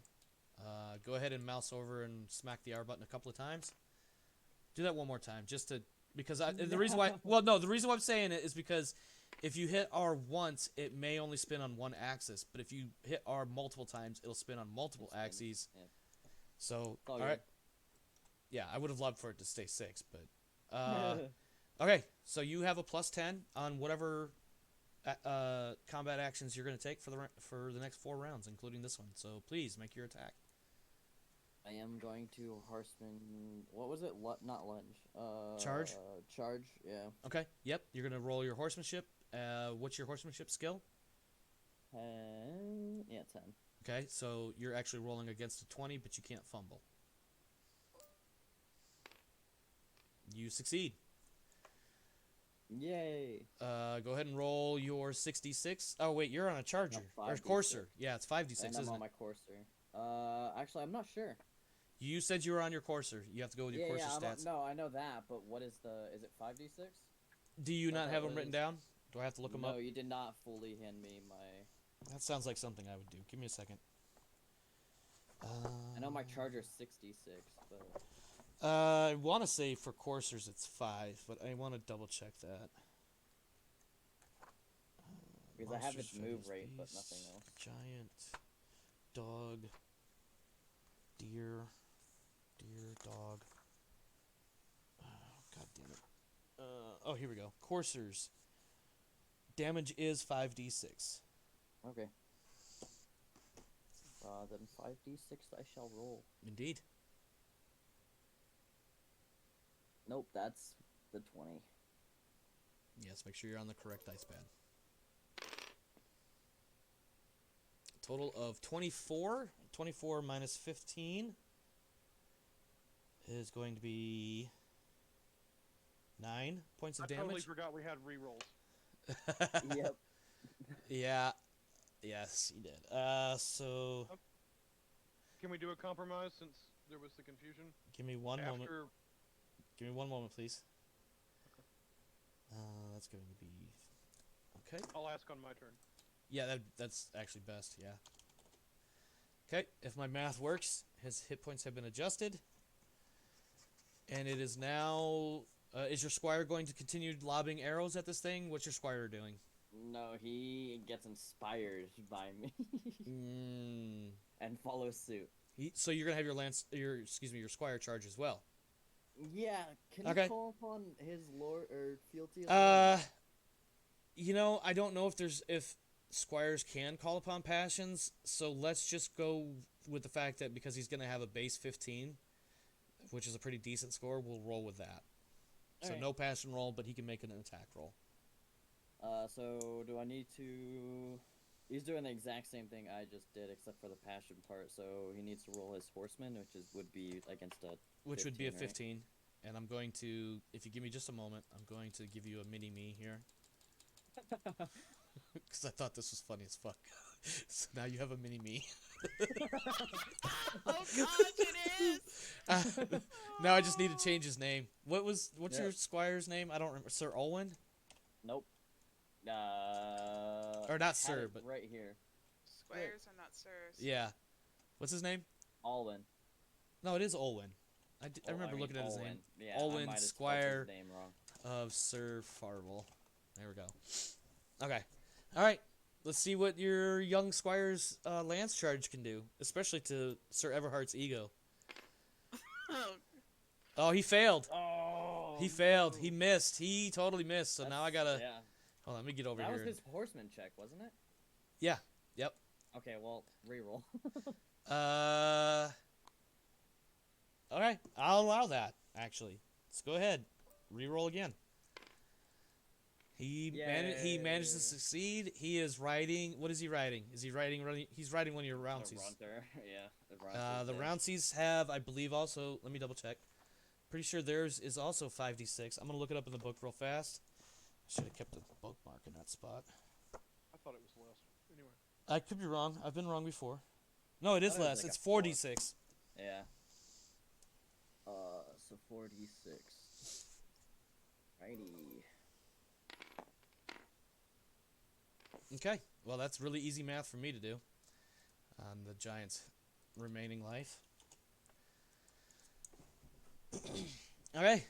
Go ahead and mouse over and smack the R button a couple of times. Do that one more time, just to, because the reason why, well, no, the reason why I'm saying it is because if you hit R once, it may only spin on one axis, but if you hit R multiple times, it'll spin on multiple axes. Yeah. So, all all good. right. Yeah, I would have loved for it to stay 6, but okay. So you have a plus 10 on whatever combat actions you're going to take for the next 4 rounds, including this one. So please make your attack. I am going to horseman. What was it? Not lunge. Charge? Charge. Yeah. Okay. Yep. You're going to roll your horsemanship. What's your horsemanship skill? 10. Yeah, 10. Okay. So you're actually rolling against a 20, but you can't fumble. You succeed. Yay. Go ahead and roll your 66. Oh wait, you're on a charger No, or 5d6. courser. Yeah, it's 5d6, And I'm isn't on it? my courser. Actually, I'm not sure. You said you were on your courser. You have to go with your courser stats. No, I know that, but what is the? Is it 5d6? Do you not thought have it them written was- down? Do I have to look them No, up? you did not fully hand me my. That sounds like something I would do. Give me a second. I know my charger's 66, but I want to say for coursers it's 5, but I want to double check that. because I have Monsters, its move feathers, rate, but beasts, nothing else. Giant, dog, deer, dog. Oh, God damn it. Oh, here we go. Coursers. Damage is 5d6. Okay. Then 5d6 I shall roll. Indeed. Nope, that's the 20. Yes, make sure you're on the correct dice pad. Total of 24. 24 minus 15 is going to be 9 points of I totally damage. forgot we had rerolls. Yep. Yeah. Yes, you did. So Can we do a compromise since there was the confusion? give me one moment. After Give me one moment, please. That's going to be okay. I'll ask on my turn. Yeah, that's actually best. Yeah. Okay, if my math works, his hit points have been adjusted, and it is now. Is your squire going to continue lobbing arrows at this thing? What's your squire doing? No, he gets inspired by me and follows suit. So you're gonna have your your squire charge as well. Yeah, can Okay. you call upon his lord or fealty? as well? You know, I don't know if squires can call upon passions, so let's just go with the fact that because he's gonna have a base 15, which is a pretty decent score, we'll roll with that. So Alright. no passion roll, but he can make an attack roll. So do I need to? He's doing the exact same thing I just did, except for the passion part. So he needs to roll his horseman, would be against a. Which would be a 15, right? 15. And I'm going to, if you give me just a moment, I'm going to give you a mini me here. Because I thought this was funny as fuck. So now you have a mini me. Oh gosh, it is. Now I just need to change his name. What's Yeah. your squire's name? I don't remember. Sir Olwen? Nope. Or not had Sir, it but right here. Squares are not sirs. yeah. What's his name? Alwyn. No, it is Olwen. I remember mean, looking at his Olwyn. name. Yeah, I Olwyn, might have spelled Squire his name wrong. of Sir Farvel. There we go. Okay. All right. Let's see what your young squire's lance charge can do, especially to Sir Everhart's ego. Oh, he failed. Oh. He failed. no. He missed. He totally missed. So now I gotta. Yeah. Hold on. Let me get over That here. was his horseman check, wasn't it? Yeah. Yep. Okay, well, reroll. Okay. I'll allow that. Actually, let's go ahead. Reroll again. He managed to Yay. succeed. He is riding. What is he riding? Is he riding? He's riding one of your The roundsies. Runter, yeah. The roundsies have, I believe, also. Let me double check. Pretty sure theirs is also 5d6. I'm gonna look it up in the book real fast. Should have kept a bookmark in that spot. I thought it was less. Anyway. I could be wrong. I've been wrong before. No, it is thought it was less. like It's a 4. 4d6. Yeah. So 46. Righty. Okay. Well, that's really easy math for me to do on the Giants' remaining life. Okay.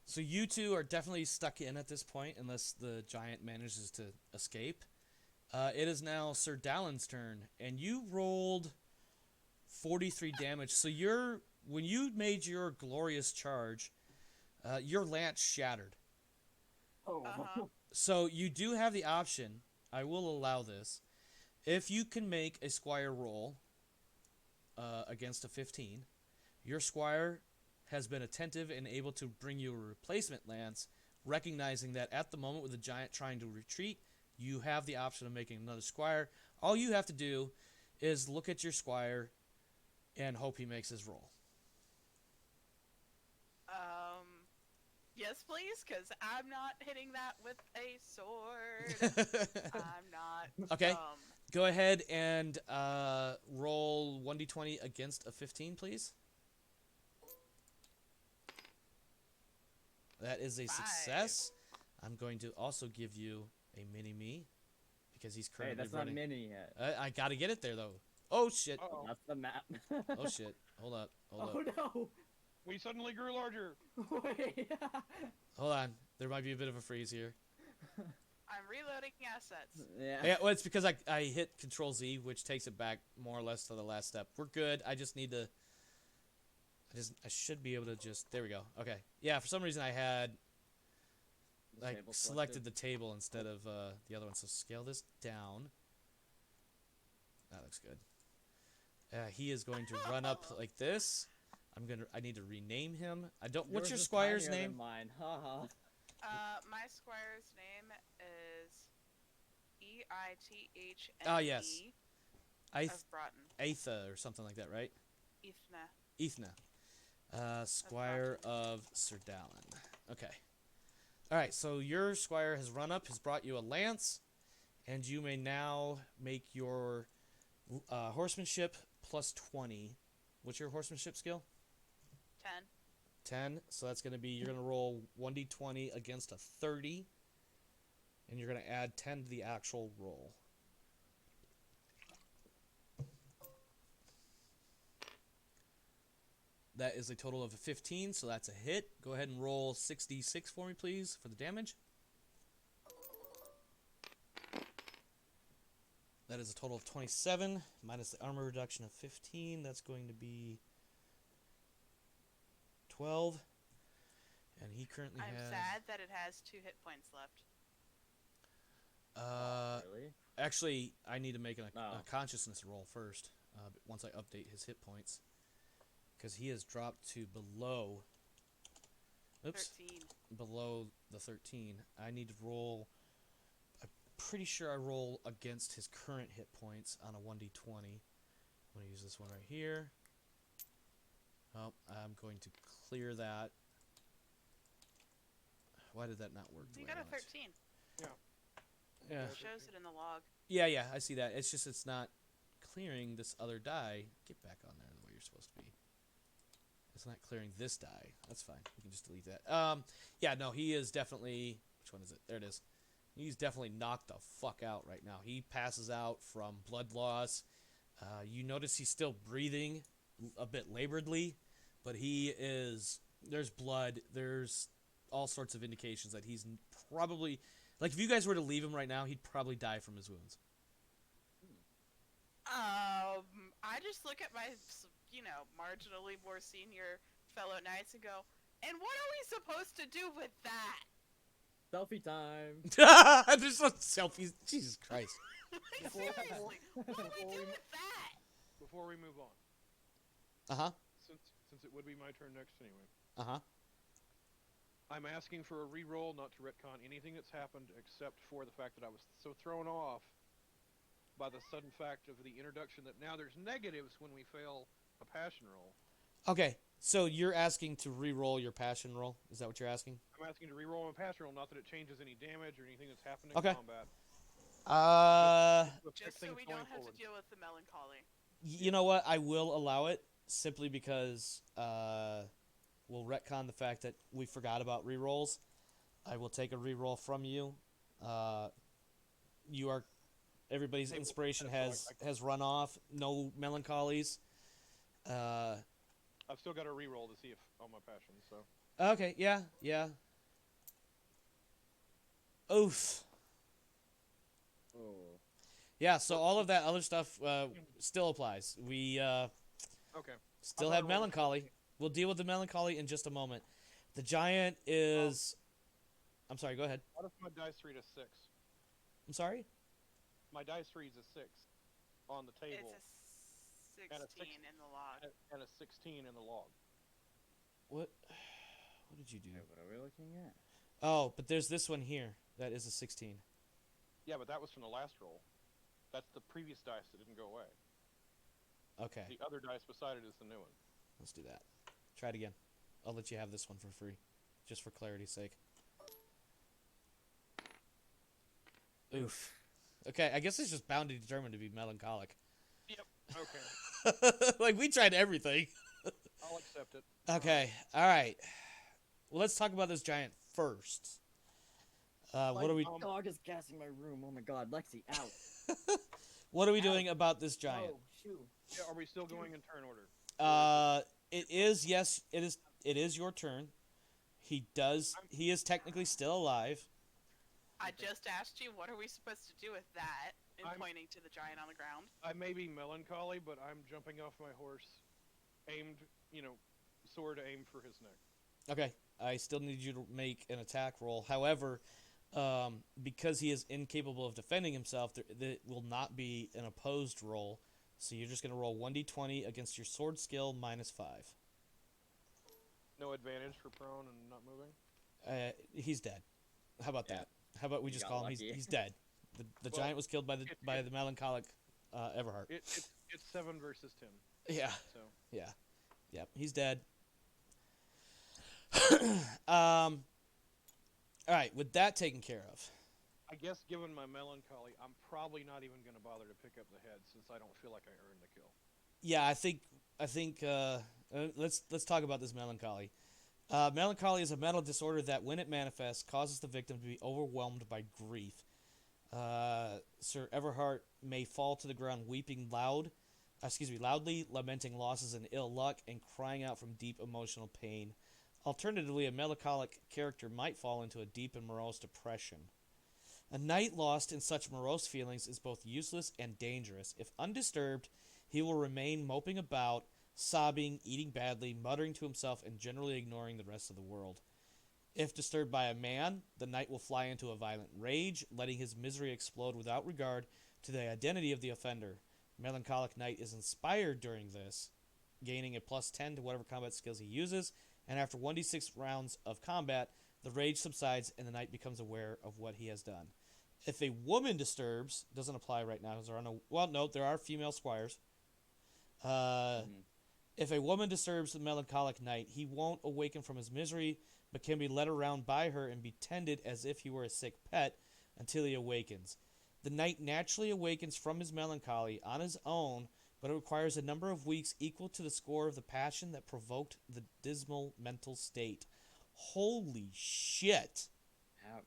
So you two are definitely stuck in at this point unless the giant manages to escape. It is now Sir Dallin's turn, and you rolled 43 damage. So when you made your glorious charge, your lance shattered. Oh. So you do have the option. I will allow this. If you can make a squire roll against a 15, your squire has been attentive and able to bring you a replacement lance, recognizing that at the moment with the giant trying to retreat, you have the option of making another squire. All you have to do is look at your squire and hope he makes his roll. Yes, please, because I'm not hitting that with a sword. I'm not. Okay. dumb. Go ahead and roll 1d20 against a 15, please. That is a 5. success. I'm going to also give you a mini-me because he's Hey, currently that's not running. mini yet. I got to get it there, though. Oh, shit. Uh-oh. That's the map. Oh, shit. Hold up. Hold Oh up. no! We suddenly grew larger. Wait. Hold on. There might be a bit of a freeze here. I'm reloading assets. Yeah. Yeah, well, it's because I hit Control-Z, which takes it back more or less to the last step. We're good. I just need to... I should be able to just... There we go. Okay. Yeah, for some reason I had... The like table selected the table instead of the other one. So scale this down. That looks good. He is going to run up like this. I need to rename him. I don't. What's your Yours is squire's tinier name? than mine. Haha. My squire's name is Eithne. Ah, yes. Of Broughton. Aetha or something like that, right? Eithne. Ethna. Squire of Sir Dallin. Okay. All right. So your squire has run up, has brought you a lance, and you may now make your horsemanship plus 20. What's your horsemanship skill? 10. 10. So that's going to be, you're going to roll 1d20 against a 30. And you're going to add 10 to the actual roll. That is a total of a 15, so that's a hit. Go ahead and roll 6d6 for me, please, for the damage. That is a total of 27, minus the armor reduction of 15. That's going to be 12. And he currently I'm has... sad that it has 2 hit points left. Really? Actually, I need to make a Oh. consciousness roll first, once I update his hit points. Because he has dropped to below... Oops. 13. Below the 13. I need to roll... I'm pretty sure I roll against his current hit points on a 1d20. I'm going to use this one right here. Oh, I'm going to clear that. Why did that not work? the You way got I a want? 13. Yeah. It shows it in the log. Yeah, I see that. It's just it's not clearing this other die. Get back on there the way you're supposed to be. It's not clearing this die. That's fine. We can just delete that. Yeah, no, he is definitely... Which one is it? There it is. He's definitely knocked the fuck out right now. He passes out from blood loss. You notice he's still breathing a bit laboredly, but he is. There's blood. There's all sorts of indications that he's probably, like, if you guys were to leave him right now, he'd probably die from his wounds. I just look at my, marginally more senior fellow knights and go, and what are we supposed to do with that? Selfie time. There's no selfies. Jesus Christ. Like, seriously, what do we do with that? Before we move on, Uh huh. since it would be my turn next anyway, Uh huh. I'm asking for a re-roll, not to retcon anything that's happened, except for the fact that I was so thrown off by the sudden fact of the introduction that now there's negatives when we fail a passion roll. Okay, so you're asking to re-roll your passion roll? Is that what you're asking? I'm asking to re-roll my passion roll, not that it changes any damage or anything that's happened in Okay. combat. To affect Just so things we going don't have forward. to deal with the melancholy. You know what? I will allow it simply because we'll retcon the fact that we forgot about re-rolls. I will take a re-roll from you. You are everybody's Hey, inspiration so has run off. No melancholies. I've still got a re-roll to see if on my passion. So Okay, yeah. Oof. Oh. Yeah, so all of that other stuff still applies. We okay. still I'll have roll the melancholy. We'll deal with the melancholy in just a moment. The giant is. I'm sorry. Go ahead. What if my dice read a 6? I'm sorry. My dice reads a 6 on the table It's a And a 16 in the log. and a 16 in the log. What? What did you do? Wait, what are we looking at? Oh, but there's this one here. That is a 16. Yeah, but that was from the last roll. That's the previous dice that didn't go away. Okay, The other dice beside it is the new one. let's do that. Try it again. I'll let you have this one for free, just for clarity's sake. Oof. Okay, I guess it's just bound and determined to be melancholic. Okay, Like, we tried everything. I'll accept it. Okay, alright. Well, let's talk about this giant first. What are we... My dog is gassing my room. Oh my god, Lexi, out. What are we doing about this giant? Oh, shoot. Yeah, are we still going in turn order? It is, yes, it is your turn. He is technically still alive. I just asked you, what are we supposed to do with that? And I'm- pointing to the giant on the ground. I may be melancholy, but I'm jumping off my horse, aimed, sword aimed for his neck. Okay, I still need you to make an attack roll. However, because he is incapable of defending himself, there will not be an opposed roll. So you're just going to roll 1d20 against your sword skill minus 5. No advantage for prone and not moving? He's dead. How about Yeah. that? How about we You just got call him lucky. he's dead. The Well, giant was killed by the melancholic Everhart. It's 7 versus 10. Yeah. So Yep, he's dead. All right, with that taken care of. I guess given my melancholy, I'm probably not even going to bother to pick up the head since I don't feel like I earned the kill. Yeah, I think let's talk about this melancholy. Melancholy is a mental disorder that, when it manifests, causes the victim to be overwhelmed by grief. Sir Everhart may fall to the ground weeping loudly, lamenting losses and ill luck, and crying out from deep emotional pain. Alternatively, a melancholic character might fall into a deep and morose depression. A knight lost in such morose feelings is both useless and dangerous. If undisturbed, he will remain moping about, sobbing, eating badly, muttering to himself, and generally ignoring the rest of the world. If disturbed by a man, the knight will fly into a violent rage, letting his misery explode without regard to the identity of the offender. Melancholic knight is inspired during this, gaining a plus 10 to whatever combat skills he uses, and after 1d6 rounds of combat, the rage subsides and the knight becomes aware of what he has done. If a woman disturbs, doesn't apply right now, there are female squires. If a woman disturbs the melancholic knight, he won't awaken from his misery, but can be led around by her and be tended as if he were a sick pet until he awakens. The knight naturally awakens from his melancholy on his own, but it requires a number of weeks equal to the score of the passion that provoked the dismal mental state. Holy shit. Ouch.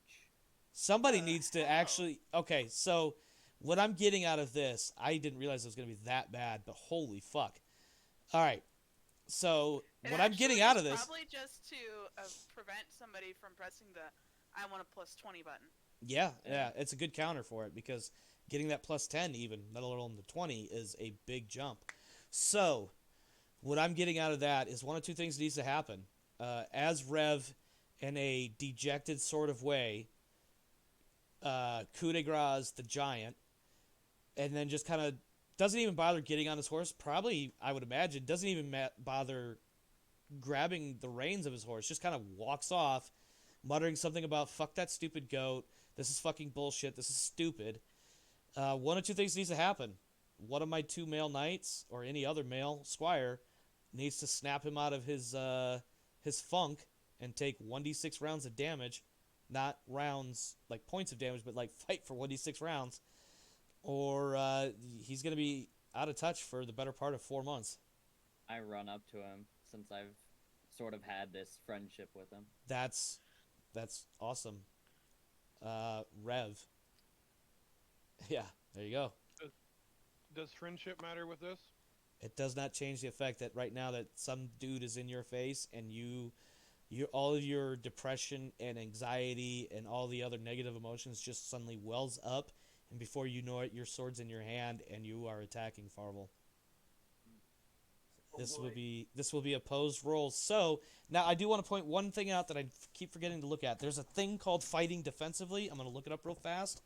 Somebody needs to hell? actually. Okay, so what I'm getting out of this, I didn't realize it was going to be that bad, but holy fuck. All right, so It what I'm actually getting out is of this, probably just to prevent somebody from pressing the "I want a plus 20" button. yeah, it's a good counter for it because getting that plus 10 even, let alone the 20, is a big jump. So what I'm getting out of that is one of two things needs to happen. As Rev, in a dejected sort of way, coup de grace the giant, and then just kind of doesn't even bother getting on his horse. Probably, I would imagine, doesn't even bother grabbing the reins of his horse. Just kind of walks off, muttering something about "fuck that stupid goat." This is fucking bullshit. This is stupid. One of two things needs to happen. One of my two male knights, or any other male squire, needs to snap him out of his funk and take 1d6 rounds of damage. Not rounds like points of damage, but like fight for 1d6 rounds. Or he's going to be out of touch for the better part of 4 months. I run up to him since I've sort of had this friendship with him. That's awesome. Rev. Yeah, there you go. Does friendship matter with this? It does not change the effect that right now that some dude is in your face and you all of your depression and anxiety and all the other negative emotions just suddenly wells up, and before you know it, your sword's in your hand and you are attacking Farvel. This will be opposed rolls. So now I do want to point one thing out that I keep forgetting to look at. There's a thing called fighting defensively. I'm going to look it up real fast.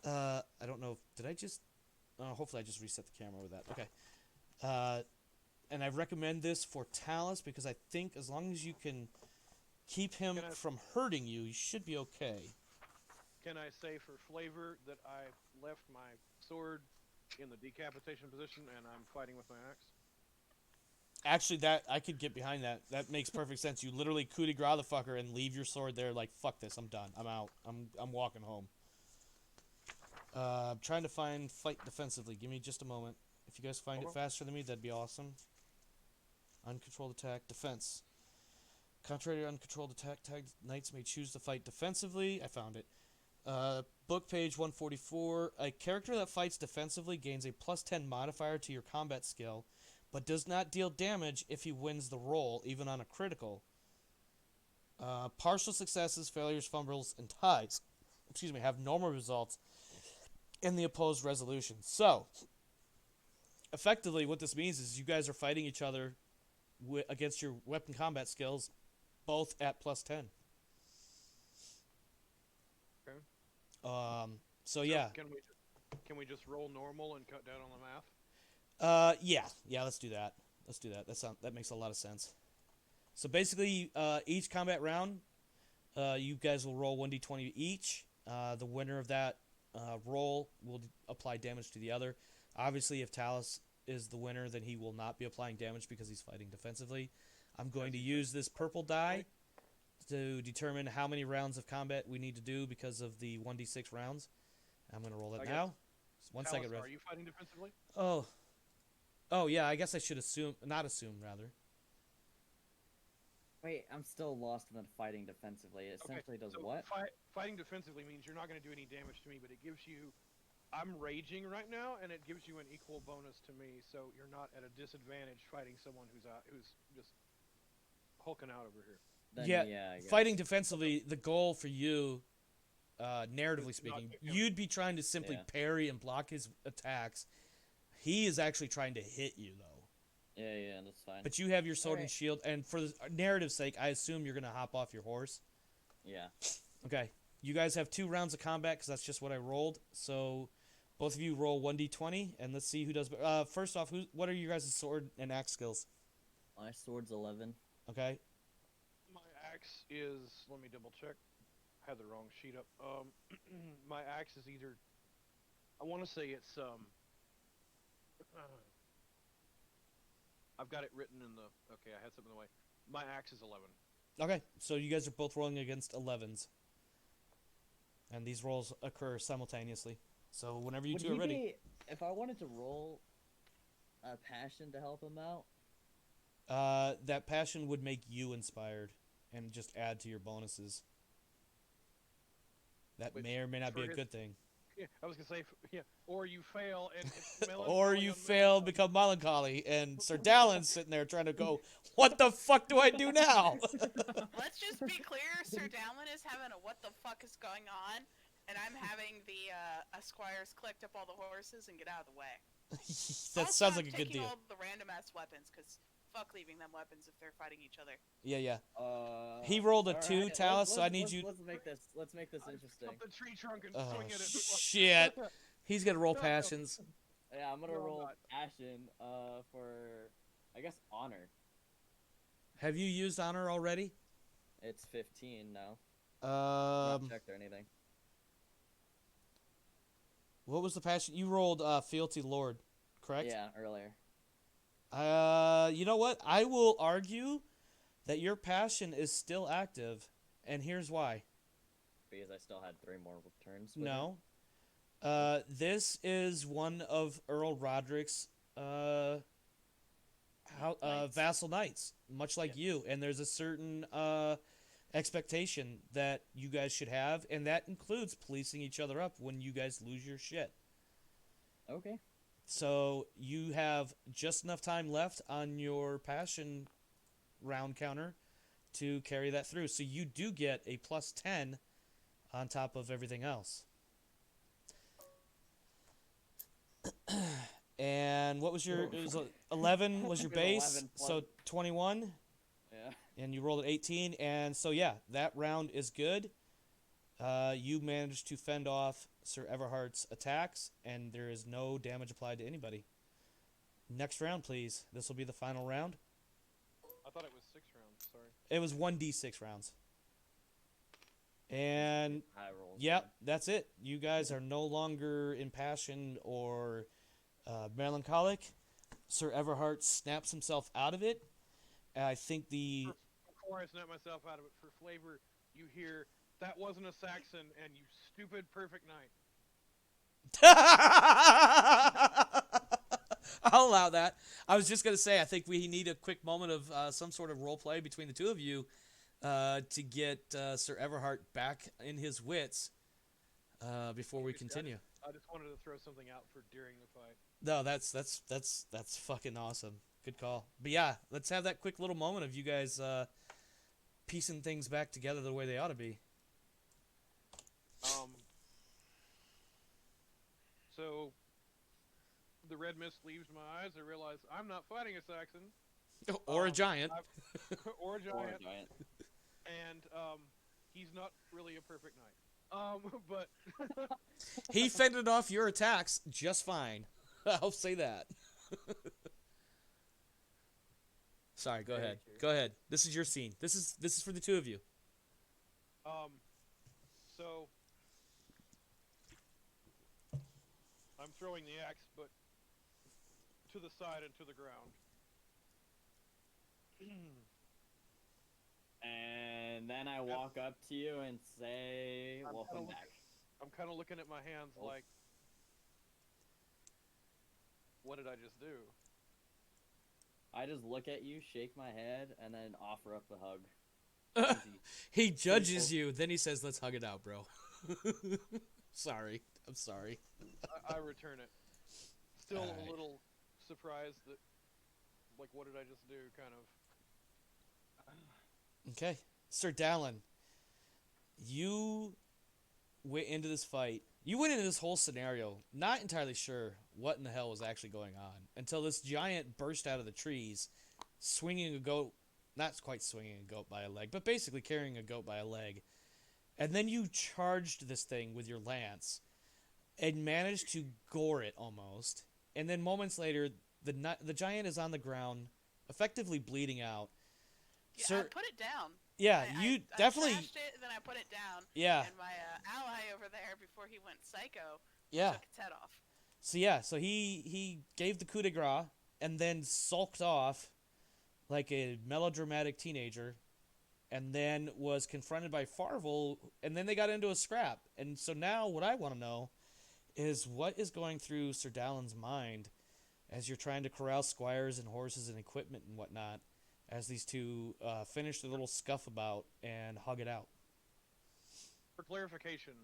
I don't know. Did I just? Hopefully I just reset the camera with that. Okay. And I recommend this for Talus because I think as long as you can keep him from hurting you, you should be okay. Can I say for flavor that I left my sword in the decapitation position and I'm fighting with my axe? Actually, that I could get behind that. That makes perfect sense. You literally coup de grace the fucker and leave your sword there like, fuck this, I'm done. I'm out. I'm walking home. I'm trying to find fight defensively. Give me just a moment. If you guys find it faster than me, that'd be awesome. Uncontrolled attack, defense. Contrary to uncontrolled attack, tagged knights may choose to fight defensively. I found it. Book page 144. A character that fights defensively gains a plus 10 modifier to your combat skill, but does not deal damage if he wins the roll, even on a critical. Partial successes, failures, fumbles, and ties, have normal results in the opposed resolution. So, effectively, what this means is you guys are fighting each other against your weapon combat skills, both at plus 10. Okay. So yeah. Can we just roll normal and cut down on the math? Yeah. Let's do that. That makes a lot of sense. So basically, each combat round, you guys will roll 1d20 each. The winner of that roll will apply damage to the other. Obviously, if Talus is the winner, then he will not be applying damage because he's fighting defensively. I'm going to use this purple die to determine how many rounds of combat we need to do because of the 1d6 rounds. I'm going to roll it now. Just one second, Rev. Are you fighting defensively? Oh yeah, I guess I should not assume, rather. Wait, I'm still lost in the fighting defensively. It essentially does what? Fighting defensively means you're not going to do any damage to me, but it gives you... I'm raging right now, and it gives you an equal bonus to me, so you're not at a disadvantage fighting someone who's just hulking out over here. Then, yeah, I guess. Fighting defensively, the goal for you, narratively speaking, you'd be trying to simply parry and block his attacks. He is actually trying to hit you, though. Yeah, that's fine. But you have your sword and shield, and for the narrative's sake, I assume you're going to hop off your horse. Yeah. Okay. You guys have 2 rounds of combat, because that's just what I rolled. So, both of you roll 1d20, and let's see who does better. First off, what are your guys' sword and axe skills? My sword's 11. Okay. My axe is... Let me double check. I had the wrong sheet up. My axe is either... I want to say it's... I've got it written in the... Okay, I had something in the way. My axe is 11. Okay, so you guys are both rolling against 11s. And these rolls occur simultaneously. So whenever you two are ready... If I wanted to roll a passion to help him out... that passion would make you inspired and just add to your bonuses. That Which, may or may not be a for his- good thing. Yeah, I was gonna say, yeah, or you fail and it's Or melancholy you on fail, melancholy. become melancholy, and Sir Dallin's sitting there trying to go, what the fuck do I do now? Let's just be clear, Sir Dallin is having a what the fuck is going on, and I'm having the Esquires collect up all the horses and get out of the way. That Also, sounds I'm like a good taking deal. all the random ass weapons, because fuck leaving them weapons if they're fighting each other. Yeah, yeah. Uh, He rolled a alright, 2, Talus, so I need you. Let's make this. Let's make this I interesting. Up the tree trunk and Oh, swing at it. shit. He's gonna roll passions. Yeah, I'm gonna No, I'm roll not. passion. For, I guess honor. Have you used honor already? It's 15 now. Not checked or anything. What was the passion? You rolled fealty lord, correct? Yeah, earlier. You know what? I will argue that your passion is still active, and here's why. Because I still had 3 more turns. with No. This is one of Earl Roderick's vassal knights, much like you, and there's a certain expectation that you guys should have, and that includes policing each other up when you guys lose your shit. it. Okay. So you have just enough time left on your passion round counter to carry that through. So you do get a plus 10 on top of everything else. And what was your? It was 11 was your It was base, 11 plus- so 21, Yeah. and you rolled an 18, and so yeah, that round is good. You managed to fend off Sir Everhart's attacks, and there is no damage applied to anybody. Next round, please. This will be the final round. I thought it was 6 rounds. Sorry. It was 1d6 rounds. And High rolls. yep, that's it. You guys are no longer impassioned or melancholic. Sir Everhart snaps himself out of it. I think the Before I snap myself out of it for flavor, you hear that wasn't a Saxon, and you stupid perfect knight. I'll allow that. I was just gonna say I think we need a quick moment of some sort of role play between the two of you to get Sir Everhart back in his wits before we continue. I just wanted to throw something out for during the fight. No, that's fucking awesome. Good call. But yeah, let's have that quick little moment of you guys piecing things back together the way they ought to be. So the red mist leaves my eyes. I realize I'm not fighting a Saxon Or a giant. or a Or giant, a giant. and he's not really a perfect knight. But He fended off your attacks just fine. I'll say that. Sorry, go Very ahead. true. Go ahead. This is your scene. This is for the two of you. so I'm throwing the axe, but to the side and to the ground. And then I walk up to you and say, I'm "Welcome kinda back." I'm kind of looking at my hands Oh. like, what did I just do? I just look at you, shake my head, and then offer up the hug. Easy. He judges Simple. you, then he says, "Let's hug it out, bro." Sorry. I'm sorry. I return it. Still Alright. a little surprised that, like, what did I just do? Kind of. Okay. Sir Dallin, you went into this fight. You went into this whole scenario not entirely sure what in the hell was actually going on until this giant burst out of the trees, swinging a goat, not quite swinging a goat by a leg, but basically carrying a goat by a leg. And then you charged this thing with your lance and managed to gore it almost. And then moments later, the giant is on the ground, effectively bleeding out. Yeah, I Sir, put it down. yeah, I- you I definitely, smashed it, then I put it down. yeah, And my ally over there, before he went psycho, yeah. took its head off. So he gave the coup de grace and then sulked off like a melodramatic teenager, and then was confronted by Farvel, and then they got into a scrap. And so now what I want to know is what is going through Sir Dallin's mind as you're trying to corral squires and horses and equipment and whatnot, as these two finish their little scuff about and hug it out. For clarification,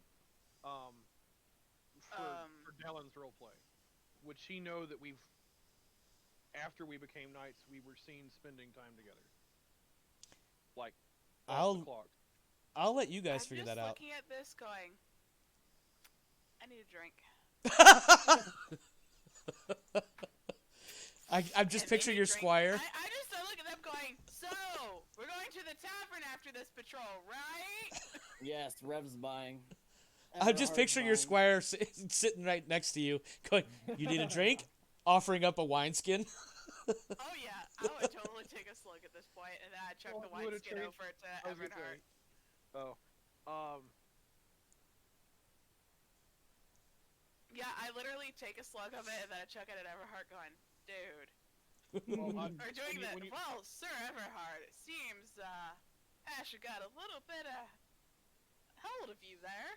um, for Dallin's roleplay? Would she know that after we became knights, we were seen spending time together? Like, off the clock. I'll let you guys I'm figure just that out. looking at this going, I need a drink. I'm just And picturing maybe your drink. squire. I just look at them going, so, we're going to the tavern after this patrol, right? Yes, Rev's buying. I'm just Everhard's picturing your buying. squire sitting right next to you, going, "You need a drink?" Offering up a wineskin. Oh yeah, I would totally take a slug at this point, and then I'd chuck Well, the you would've wineskin trade- over to I was gonna Everhard. say- Oh. Yeah, I literally take a slug of it and then I chuck it at Everhard going, dude. Well, Or doing that. when you- Well, Sir Everhard, it seems, Asher got a little bit of hold of you there.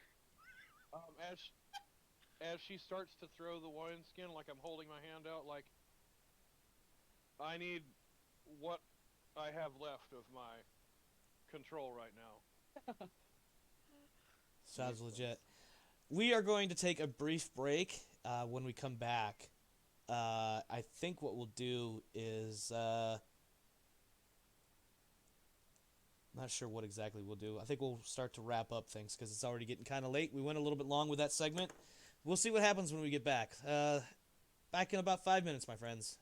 As she starts to throw the wineskin, like I'm holding my hand out, like I need what I have left of my control right now. Sounds legit. We are going to take a brief break. When we come back, I think what we'll do is not sure what exactly we'll do. I think we'll start to wrap up things because it's already getting kind of late. We went a little bit long with that segment. We'll see what happens when we get back. Back in about 5 minutes, my friends.